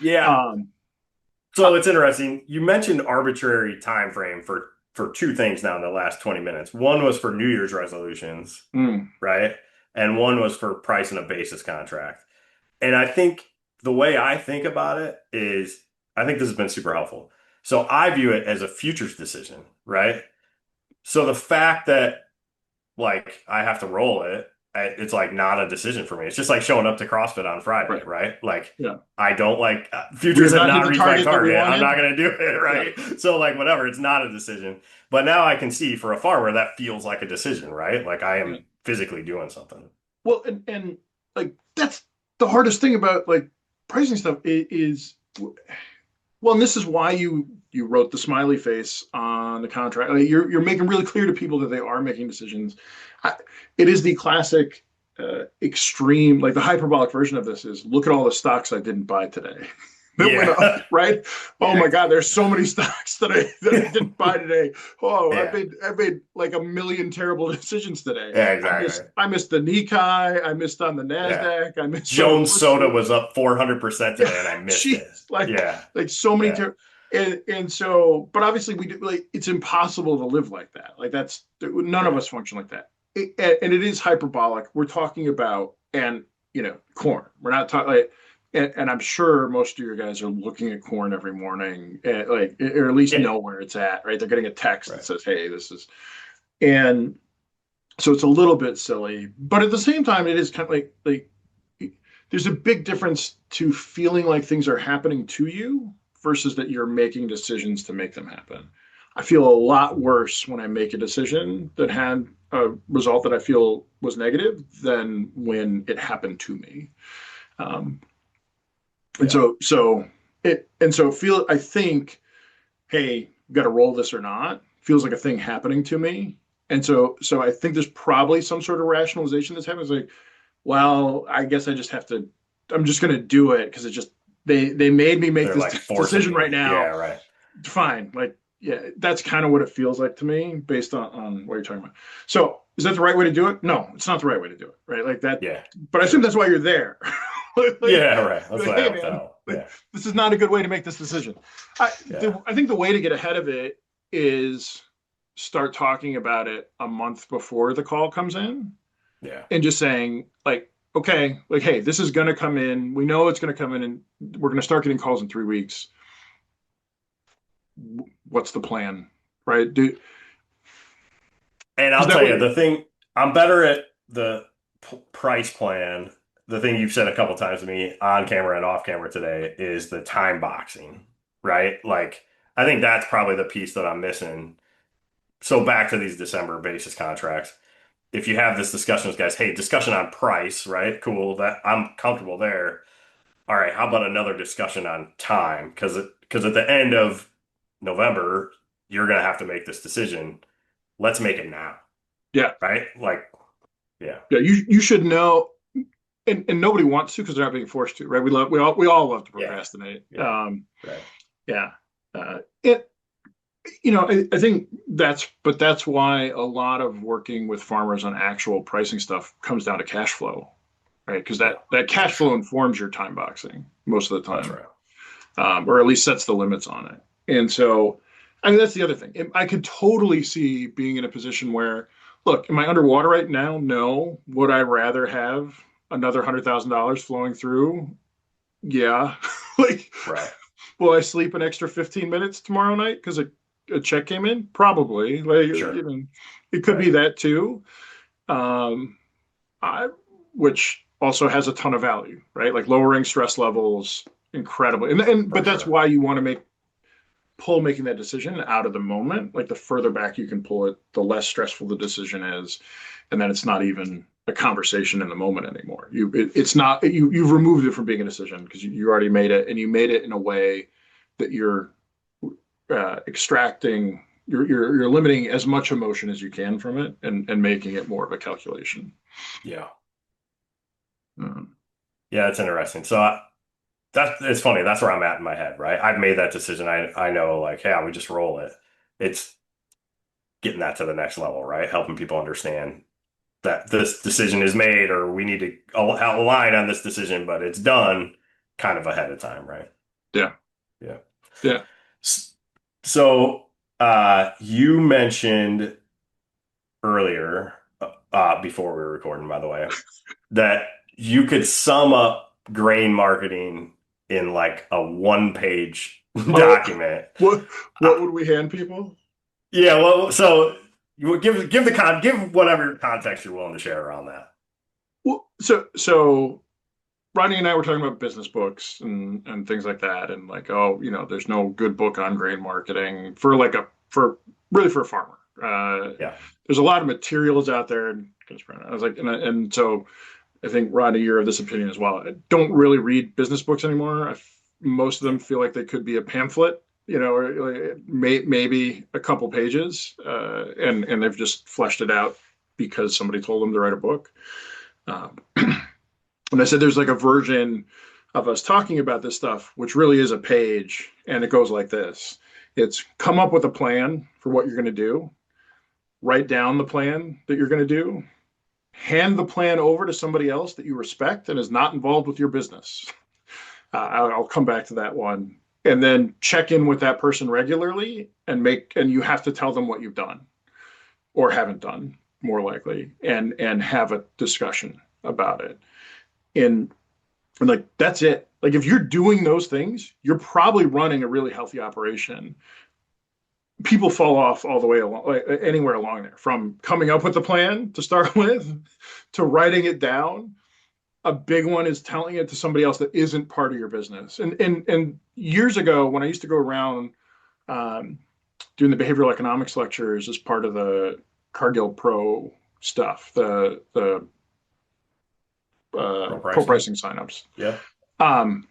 Yeah. um, uh, So it's interesting. You mentioned arbitrary time frame for two things now in the last 20 minutes. One was for New Year's resolutions, mm, right? And one was for pricing a basis contract. And I think the way I think about it is I think this has been super helpful. So I view it as a futures decision, right? So the fact that like I have to roll it, it's like not a decision for me. It's just like showing up to CrossFit on Friday, right. right? Like Yeah. I don't like We futures have have not hit not the reached my target that we target. I'm wanted. not going to do it, Yeah. right? So like whatever, it's not a decision. But now I can see for a farmer that feels like a decision, right? Like I Yeah. am physically doing something. Well, and like that's the hardest thing about like pricing stuff is well, and this is why you wrote the smiley face on the contract. Like you're making really clear to people that they are making decisions. I, it is the classic extreme, like the hyperbolic version of this is look at all the stocks I didn't buy today that went up, Yeah. right? Oh Yeah. my God, there's so many stocks that I didn't buy today. Oh, Yeah. I made like a million terrible decisions today. Yeah, exactly. I missed the Nikkei, I missed on the Yeah. Nasdaq, I missed on the Jones Soda FTSE. was up 400% Yeah, today and I missed it. jeez, Yeah. like so many Yeah. and so, but obviously we do like it's impossible to live like that. Like that's none of Yeah. us function like that. And it is hyperbolic. We're talking about and corn. We're not talking like. And I'm sure most of your guys are looking at corn every morning, like or at least Yeah. know where it's at, right? They're getting a text that Right. says, "Hey, this is," and so it's a little bit silly, but at the same time, it is kind of like there's a big difference to feeling like things are happening to you versus that you're making decisions to make them happen. I feel a lot worse when I make a decision that had a result that I feel was negative than when it happened to me. Um, and Yeah. so feel I think, hey, got to roll this or not feels like a thing happening to me. And so I think there's probably some sort of rationalization that's happening. It's like, well, I guess I just have to. I'm just going to do it because it just they made me make They're this like forcing decision right me. Yeah, now. right. Fine, like yeah, that's kind of what it feels like to me based on what you're talking about. So is that the right way to do it? No, it's not the right way to do it, right? Like that. Yeah. But I assume Sure. that's why you're there. like, Yeah, right. That's what I hey hope man, so. like Yeah. this is not a good way to make this decision. Yeah. I think the way to get ahead of it is start talking about it a month before the call comes in Yeah. and just saying like okay like hey this is going to come in we know it's going to come in and we're going to start getting calls in 3 weeks. What's the plan, right? Do And because I'll that tell you way the thing, I'm better at the price plan the thing you've said a couple times to me on camera and off camera today is the time boxing, right? Like, I think that's probably the piece that I'm missing. So back to these December basis contracts. If you have this discussion with guys, hey, discussion on price, right? Cool, that I'm comfortable there. All right, how about another discussion on time? Because at the end of November, you're gonna have to make this decision. Let's make it now, Yeah. right? Like, yeah, Yeah. You should know, and nobody wants to because they're not being forced to, right? We all love to yeah, procrastinate. yeah, right, Yeah. It I think that's why a lot of working with farmers on actual pricing stuff comes down to cash flow, right? Because yeah, that for cash flow sure. informs your time boxing most of the That's time, right. or at least sets the limits on it. And so, I mean, that's the other thing. I could totally see being in a position where, look, am I underwater right now? No. Would I rather have another $100,000 flowing through? Yeah. Like, Right. will I sleep an extra 15 minutes tomorrow night because a check came in? Probably. Like, Sure. it could Right. be that too. Um, I, which also has a ton of value, right? Like lowering stress levels incredibly. For But that's sure. why you want to pull making that decision out of the moment. Like the further back you can pull it, the less stressful the decision is, and then it's not even a conversation in the moment anymore. It's not you've removed it from being a decision because you already made it, and you made it in a way that you're extracting. You're limiting as much emotion as you can from it, and making it more of a calculation. Yeah. Um, Yeah, it's interesting. So that's it's funny. That's where I'm at in my head, right? I've made that decision. I know, like, yeah, we just roll it. It's getting that to the next level, right? Helping people understand that this decision is made, or we need to align on this decision, but it's done kind of ahead of time, right? yeah, Yeah. yeah. S- So, you mentioned earlier, before we were recording, by the way, that you could sum up grain marketing in like a one-page Oh, document. what Uh, would we hand people? yeah, well, so you would give whatever context you're willing to share around that. Well, so Rodney and I were talking about business books and things like that, and like, oh, there's no good book on grain marketing for like for really for a farmer. Yeah, There's a lot of materials out there. And I was like, and so I think Rodney, you're of this opinion as well. I don't really read business books anymore. Most of yeah, them feel like they could be a pamphlet, or maybe a couple pages, and they've just fleshed it out because somebody told them to write a book. Um, and I said, there's like a version of us talking about this stuff, which really is a page, and it goes like this. It's come up with a plan for what you're going to do, write down the plan that you're going to do, hand the plan over to somebody else that you respect and is not involved with your business. I'll come back to that one. And then check in with that person regularly and you have to tell them what you've done or haven't done, more likely, and have a discussion about it. And like that's it. Like if you're doing those things, you're probably running a really healthy operation. People fall off all the way along, like anywhere along there, from coming up with the plan to start with to writing it down. A big one is telling it to somebody else that isn't part of your business. And years ago, when I used to go around um, doing the behavioral economics lectures as part of the Cargill Pro stuff, the pro pro pricing. pricing signups. Yeah, Um,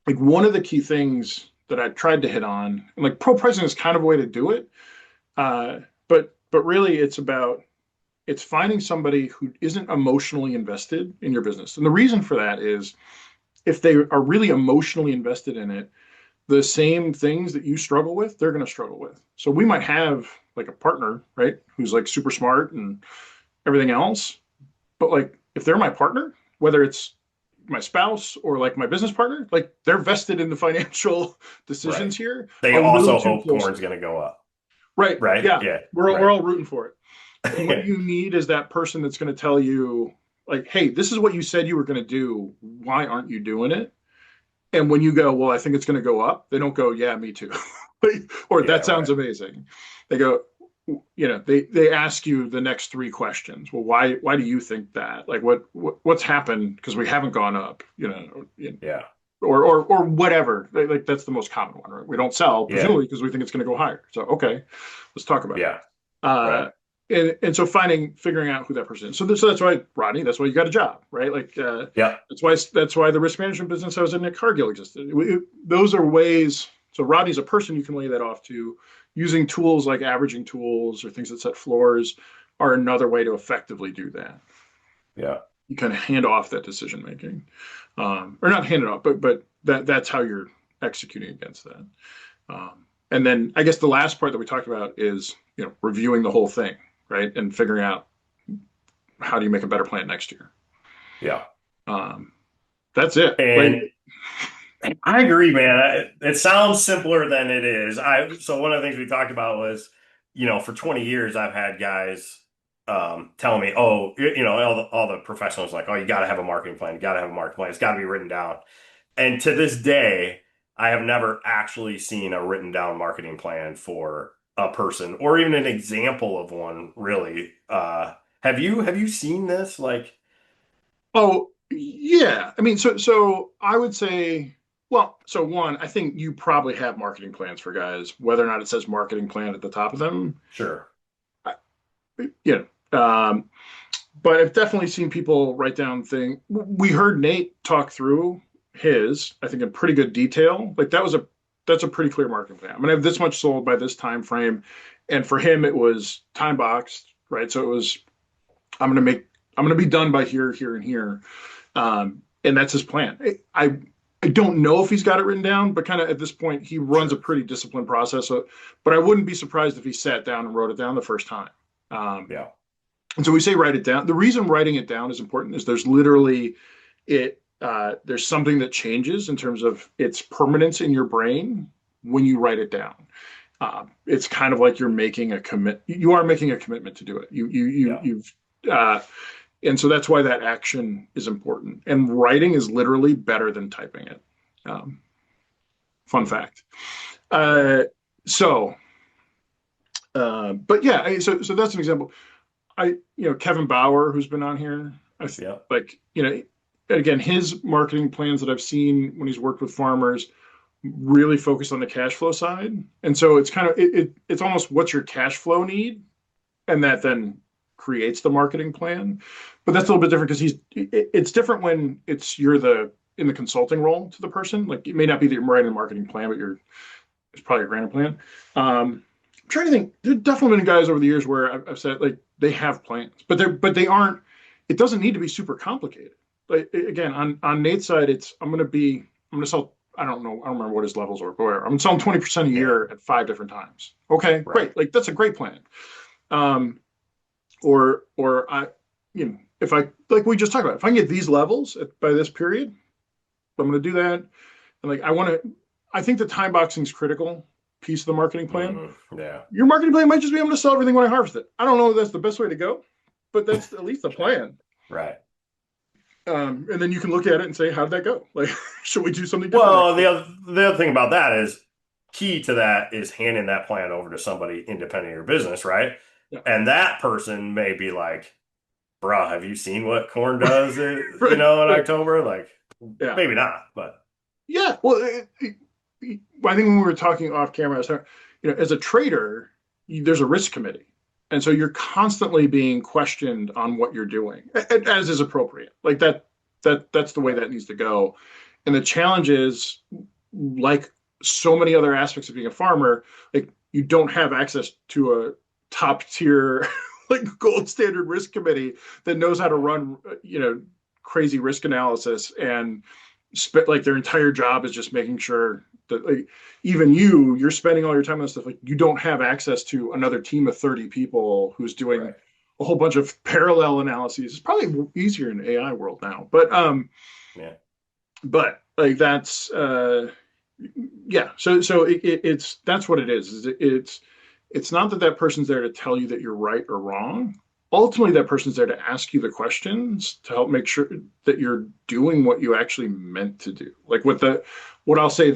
like one of the key things that I tried to hit on, and like pro pricing is kind of a way to do it, but really it's finding somebody who isn't emotionally invested in your business. And the reason for that is if they are really emotionally invested in it, the same things that you struggle with, they're going to struggle with. So we might have like a partner, right, who's like super smart and everything else, but like if they're my partner, whether it's my spouse or like my business partner, like they're vested in the financial right. decisions here They a little also too hope corn's closely. going to go up, Right. right? Yeah. Yeah, We're right. all rooting for it. And what you need is that person that's going to tell you, like, hey, this is what you said you were going to do. Why aren't you doing it? And when you go, well, I think it's going to go up, they don't go, yeah, me too. Or Yeah, that sounds right. amazing. They go, they ask you the next three questions. Well, why do you think that? Like what's happened? Because we haven't gone up, Yeah. or whatever. Like that's the most common one, right? We don't sell, Yeah. presumably because we think it's going to go higher. So okay, let's talk about it. Yeah. Right. Uh, and so figuring out who that person is. So that's why, Rodney, that's why you got a job, right? Like Yeah. that's why the risk management business I was in at Cargill existed. Those are ways. So Rodney's a person you can lay that off to. Using tools like averaging tools or things that set floors are another way to effectively do that. Yeah. You kind of hand off that decision making, or not hand it off, but that's how you're executing against that. And then I guess the last part that we talked about is reviewing the whole thing, right, and figuring out how do you make a better plan next year. Yeah. Um, that's it. Like, And I agree, man. It sounds simpler than it is. So one of the things we talked about was, for 20 years I've had guys telling me, oh, all the professionals like, oh, you got to have a marketing plan. You got to have a marketing plan. It's got to be written down. And to this day, I have never actually seen a written down marketing plan for a person or even an example of one, really. Have you seen this? Like, oh yeah, I mean, so I would say, well, so one, I think you probably have marketing plans for guys, whether or not it says marketing plan at the top of them. sure. I- You know, but I've definitely seen people write down things. We heard Nate talk through his, I think, in pretty good detail. Like that's a pretty clear marketing plan. I'm gonna have this much sold by this time frame, and for him it was time boxed, right? So it was I'm gonna be done by here, here, and here, and that's his plan. I don't know if he's got it written down, but kind of at this point he runs a Sure. pretty disciplined process. So, but I wouldn't be surprised if he sat down and wrote it down the first time. Um, Yeah. and so we say write it down. The reason writing it down is important is there's literally there's something that changes in terms of its permanence in your brain when you write it down. It's kind of like you're making a commit. You are making a commitment to do it. Yeah. You've uh, and so that's why that action is important. And writing is literally better than typing it. Um, Fun Hmm. fact. Uh, so, but yeah, so that's an example. Kevin Bauer, who's been on here, Yeah. like, again, his marketing plans that I've seen when he's worked with farmers really focus on the cash flow side. And so it's kind of, it's almost what's your cash flow need? And that then creates the marketing plan. But that's a little bit different because it's different when in the consulting role to the person. Like it may not be that you're writing a marketing plan, but it's probably a grander plan. I'm trying to think. There have definitely been guys over the years where I've said like they have plans, but they aren't. It doesn't need to be super complicated. Like again, on Nate's side, I'm going to sell. I don't know. I don't remember what his levels are, but whatever. I'm selling 20% a Yeah. year at 5 different times. Okay, Right. great. Like that's a great plan. Um, or I, if I like we just talked about, if I can get these levels by this period, I'm going to do that. And like I think the time boxing is critical piece of the marketing plan. Yeah. Your marketing plan might just be able to sell everything when I harvest it. I don't know if that's the best way to go, but that's at least the plan. Right. And then you can look at it and say, how did that go? Like, should we do something different Well, next the year? other the other thing about that is key to that is handing that plan over to somebody independent of your business, right? Yeah. And that person may be like, "Bruh, have you seen what corn does? Right. In Right. October?" Like, Yeah. maybe not, but Yeah. Well, I think when we were talking off camera, I was talking, as a trader, there's a risk committee. And so you're constantly being questioned on what you're doing, as is appropriate. Like that's the way yeah, that needs to go. And the challenge is, like so many other aspects of being a farmer, like you don't have access to a top tier, like gold standard risk committee that knows how to run, crazy risk analysis and like their entire job is just making sure that like even you're spending all your time on stuff like you don't have access to another team of 30 people who's doing right. a whole bunch of parallel analyses. It's probably easier in the AI world now, Yeah. but like that's yeah. So it's that's what it is. It's not that that person's there to tell you that you're right or wrong. Ultimately, that person's there to ask you the questions to help make sure that you're doing what you actually meant to do. Like what I'll say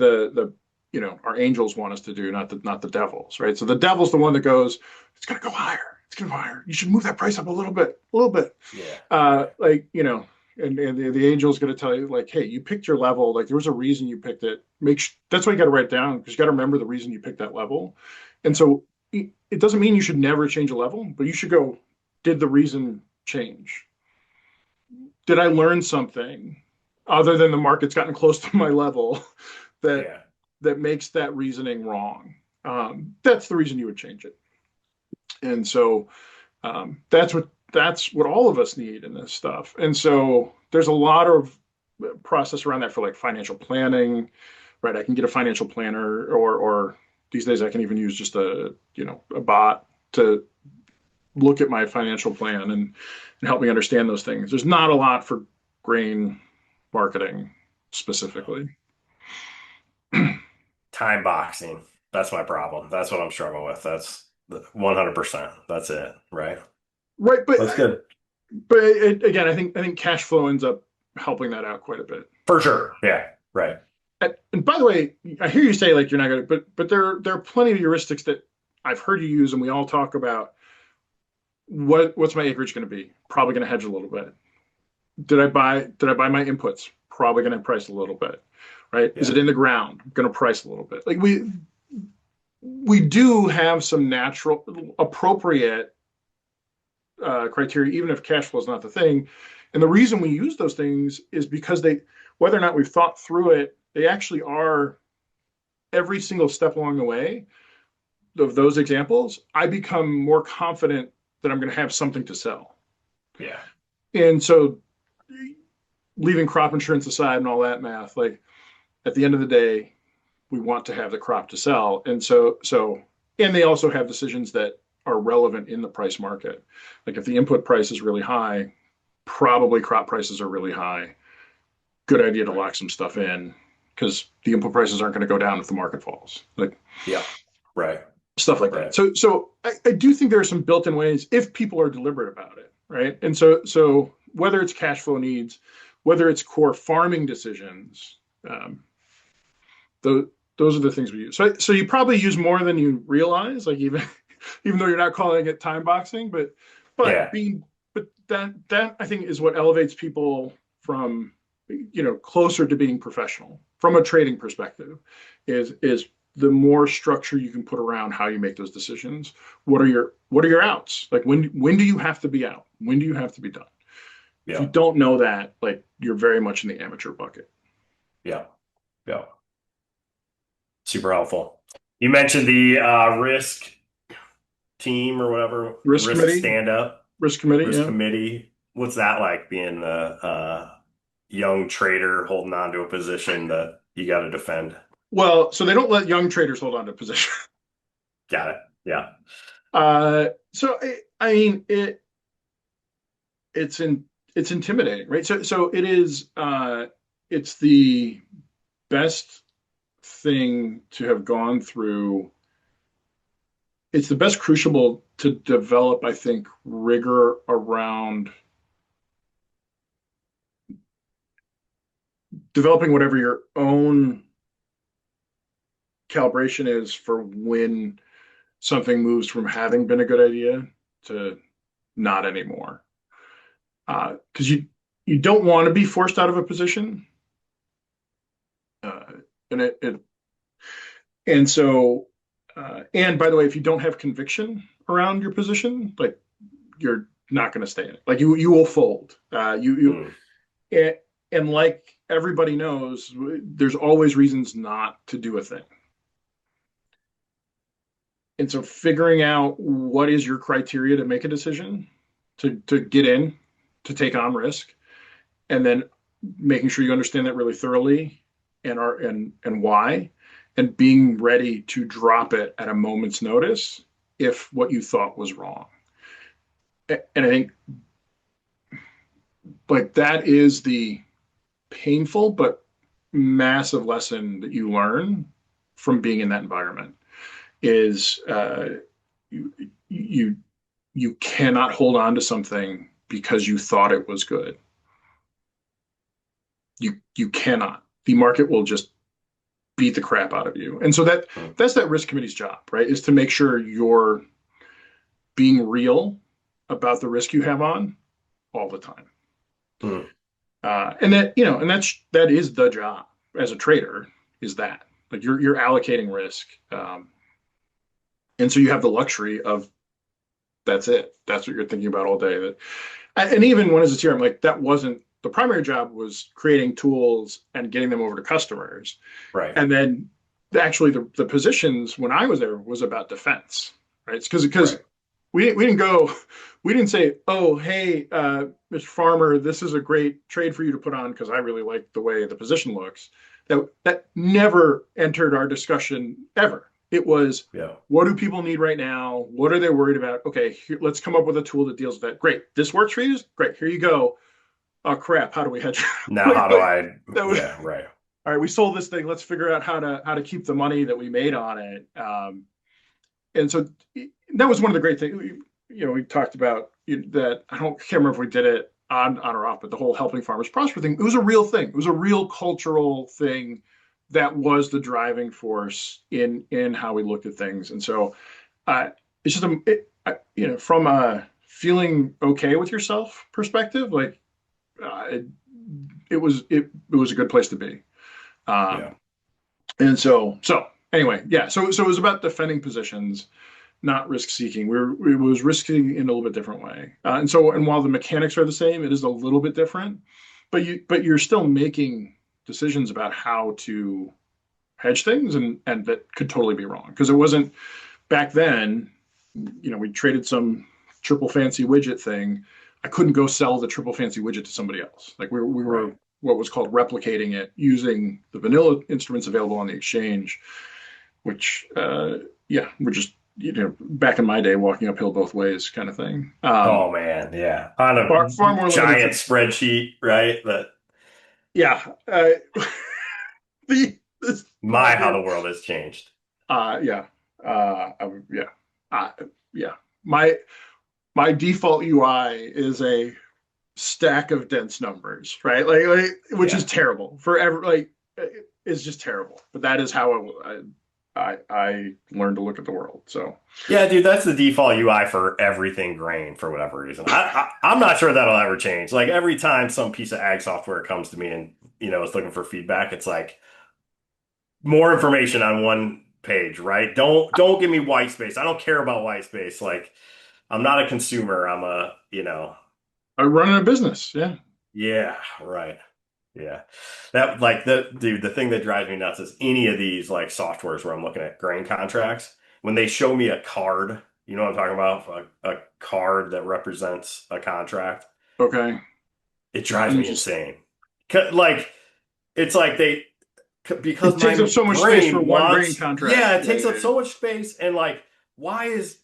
our angels want us to do, not the devils, right? So the devil's the one that goes, it's gonna go higher, it's gonna go higher. You should move that price up a little bit. Yeah. Yeah. Like, and the angel's gonna tell you, like, hey, you picked your level, like there was a reason you picked it. That's why you got to write it down, because you got to remember the reason you picked that level. And Yeah. so it doesn't mean you should never change a level, but you should go, did the reason change? Did I learn something other than the market's gotten close to my level that Yeah. that makes that reasoning wrong? That's the reason you would change it. And so that's what all of us need in this stuff. And so there's a lot of process around that for like financial planning, right? I can get a financial planner, or these days I can even use just a bot to look at my financial plan and help me understand those things. There's not a lot for grain marketing specifically. Time boxing. That's my problem. That's what I'm struggling with. That's 100%. That's it. Right. Right, That's good. again, I think cash flow ends up helping that out quite a bit. For sure. Yeah. Right. And by the way, I hear you say like you're not going to, but there are plenty of heuristics that I've heard you use, and we all talk about what's my acreage going to be? Probably going to hedge a little bit. Did I buy my inputs? Probably going to price a little bit, right? Is Yeah. it in the ground? Going to price a little bit. Like we do have some natural appropriate criteria, even if cash flow is not the thing. And the reason we use those things is because whether or not we've thought through it, they actually are every single step along the way of those examples. I become more confident that I'm going to have something to sell. Yeah. And so, leaving crop insurance aside and all that math, like at the end of the day, we want to have the crop to sell. And and they also have decisions that are relevant in the price market. Like if the input price is really high, probably crop prices are really high. Good idea to Right. lock some stuff in, because the input prices aren't going to go down if the market falls. Like Yeah. Right. stuff like that. Right. So I do think there are some built-in ways if people are deliberate about it, right? And so whether it's cash flow needs, whether it's core farming decisions, um, those are the things we use. So you probably use more than you realize, like even though you're not calling it time boxing, but Yeah. being but that I think is what elevates people from closer to being professional from a trading perspective, is the more structure you can put around how you make those decisions. What are your outs? Like when do you have to be out? When do you have to be done? If you Yeah. don't know that, like you're very much in the amateur bucket. Yeah. Yeah. Super helpful. You mentioned the risk team or whatever, Risk risk committee, stand up, risk committee, risk yeah. committee. What's that like being a young trader holding on to a position that you got to defend? Well, so they don't let young traders hold on to position. Got it. Yeah. So I mean it's intimidating, right? So it is it's the best thing to have gone through. It's the best crucible to develop, I think, rigor around developing whatever your own calibration is for when something moves from having been a good idea to not anymore. Because you don't want to be forced out of a position, uh, and and so and by the way, if you don't have conviction around your position, like you're not going to stay in it. Like you will fold. Mm. And like everybody knows, there's always reasons not to do a thing. And so figuring out what is your criteria to make a decision, to get in, to take on risk, and then making sure you understand that really thoroughly, and why, and being ready to drop it at a moment's notice if what you thought was wrong. And I think like that is the painful but massive lesson that you learn from being in that environment is you you you cannot hold on to something because you thought it was good. You cannot. The market will just beat the crap out of you. And so Hmm. that's that risk committee's job, right? Is to make sure you're being real about the risk you have on all the time. Hmm. And that, and that is the job as a trader, is that like you're allocating risk. And so you have the luxury of that's it. That's what you're thinking about all day. And even when I was a tier, I'm like, that wasn't the primary job, was creating tools and getting them over to customers. Right. And then actually the positions when I was there was about defense, right? It's because Right. we didn't go, we didn't say, oh, hey, Mr. Farmer, this is a great trade for you to put on because I really like the way the position looks. That never entered our discussion ever. It was, Yeah. what do people need right now? What are they worried about? Okay, here, let's come up with a tool that deals with that. Great. This works for you? Great. Here you go. Oh crap, how do we hedge? Now, like, how do like I? that was Yeah. Right. all right. We sold this thing. Let's figure out how to keep the money that we made on it. And so that was one of the great things. We talked about that. Can't remember if we did it on or off, but the whole helping farmers prosper thing. It was a real thing. It was a real cultural thing that was the driving force in how we looked at things. And so uh, it's just from a feeling okay with yourself perspective, like uh, it, it was a good place to be. Yeah. Um, and so anyway, yeah. So it was about defending positions, not risk seeking. It was risking in a little bit different way. And while the mechanics are the same, it is a little bit different. But you're still making decisions about how to hedge things, and that could totally be wrong because it wasn't back then. We traded some triple fancy widget thing. I couldn't go sell the triple fancy widget to somebody else. Like we were Right. what was called replicating it using the vanilla instruments available on the exchange, which yeah, we're just back in my day walking uphill both ways kind of thing. Oh man. Yeah. On a Far more limited giant thing. spreadsheet, right? That Yeah. This my how software. the world has changed. Yeah. Yeah. Uh, yeah. My default UI is a stack of dense numbers, right? Which is Yeah. terrible for ever. It's just terrible. But that is how I learned to look at the world. So Yeah, dude, that's the default UI for everything grain for whatever reason. I'm not sure that'll ever change. Like every time some piece of ag software comes to me and is looking for feedback, it's like more information on one page, right? Don't give me white space. I don't care about white space. Like I'm not a consumer. I'm I run a business. Yeah. yeah, right. Yeah. That like the dude, the thing that drives me nuts is any of these like softwares where I'm looking at grain contracts, when they show me a card, you know what I'm talking about? A card that represents a contract, Okay. it drives And you me just insane. Like it's like because it takes up my so much space for brain one grain wants, contract. yeah, it Yeah, takes yeah, up yeah. so much space and like why is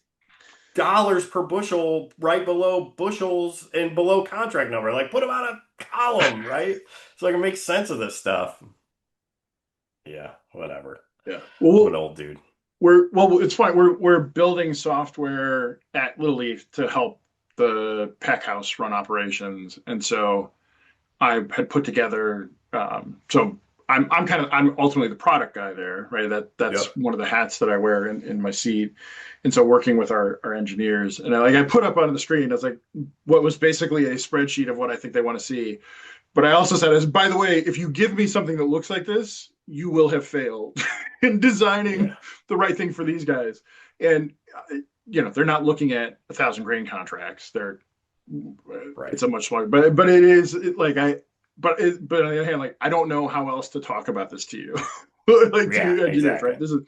dollars per bushel right below bushels and below contract number? Like put them on a column, right? So I can make sense of this stuff. Yeah, whatever. Yeah. I'm an Well, old dude. it's fine. We're building software at Little Leaf to help the pack house run operations, and so I had put together. So I'm ultimately the product guy there, right? That's Yep. one of the hats that I wear in my seat. And so working with our engineers, and I put up on the screen, I was like, what was basically a spreadsheet of what I think they want to see. But I also said, as by the way, if you give me something that looks like this, you will have failed in designing Yeah. the right thing for these guys. And they're not looking at 1,000 grain contracts. They're Right. it's a much smaller, but it is like but on the other hand, like I don't know how else to talk about this to you, like to Yeah, you engineers, exactly. right? This is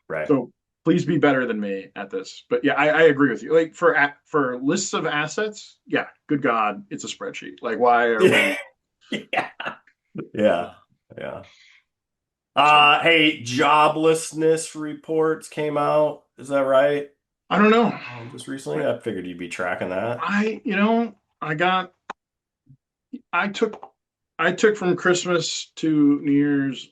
Right. so. Please be better than me at this. But yeah, I agree with you. Like for lists of assets, yeah, good God, it's a spreadsheet. Like why are Yeah. we? Yeah. Yeah. Yeah. So Hey, joblessness reports came out. Is that right? I don't know. Just recently, I figured you'd be tracking that. I got I took I took from Christmas to New Year's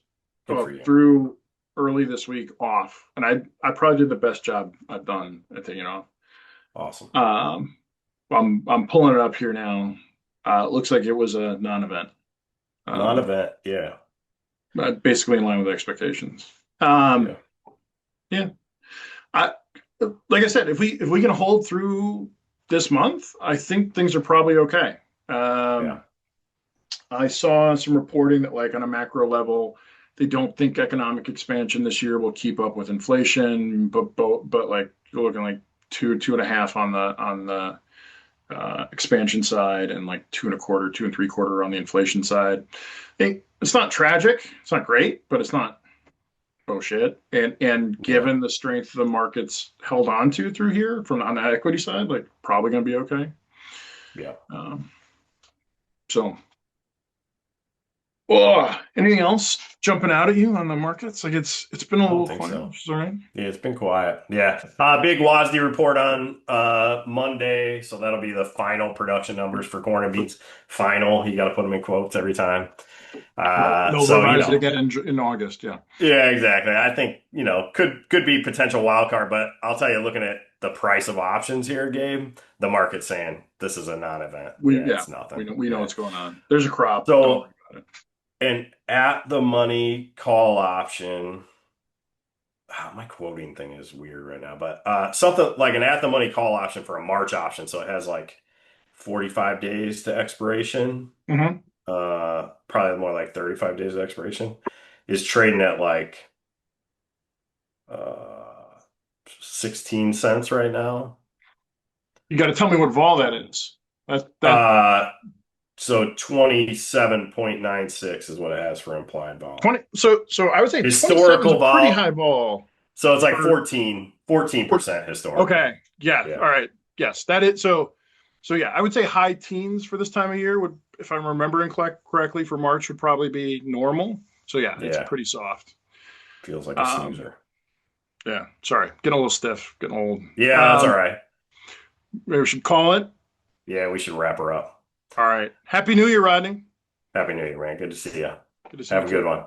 Good for you. through early this week off, and I probably did the best job I've done at taking off. Awesome. Um, I'm pulling it up here now. It looks like it was a non-event. Um, Non-event. Yeah. basically in line with expectations. Um, Yeah. yeah, I like I said, if we can hold through this month, I think things are probably okay. Yeah. Um, I saw some reporting that, like on a macro level, they don't think economic expansion this year will keep up with inflation, but like you're looking like two and a half on the expansion side, and like two and a quarter, two and three quarter on the inflation side. It's not tragic, it's not great, but it's not oh shit. And Yeah. given the strength the markets held on to through here from on the equity side, like probably going to be okay. Yeah. Um, so Oh, anything else jumping out at you on the markets? Like it's been a I don't little think quiet, so. which is all right. Yeah, it's been quiet. Yeah. Big WASD report on Monday. So that'll be the final production numbers for corn and beans. Final. You got to put them in quotes every time. They'll So, revise it again in August. Yeah. yeah, exactly. I think, could be potential wild card, but I'll tell you, looking at the price of options here, Gabe, the market's saying this is a non-event. We Yeah, yeah it's nothing. we know Yeah. what's going on. There's a crop. Don't So worry about it. an at the money call option. My quoting thing is weird right now, but something like an at the money call option for a March option. So it has like 45 days to expiration. Hmm. Probably more like 35 days of expiration. Is trading at like uh 16 cents right now. You got to tell me what vol that is. That Uh so 27.96 is what it has for implied vol. 20. So I would say 27 is a Historical pretty high vol. vol So it's like for 14% historical. okay. Yeah. Yeah. All right. Yes, that is so. So yeah, I would say high teens for this time of year would, if I'm remembering correctly, for March would probably be normal. So yeah, it's Yeah. pretty soft. Feels like a Um, snoozer. yeah. Sorry, getting a little stiff, getting old. Yeah, that's all right. Maybe we should call it. Yeah, we should wrap her up. All right. Happy New Year, Rodney. Happy New Year, man. Good to see you. Good to see you Have a good too. one.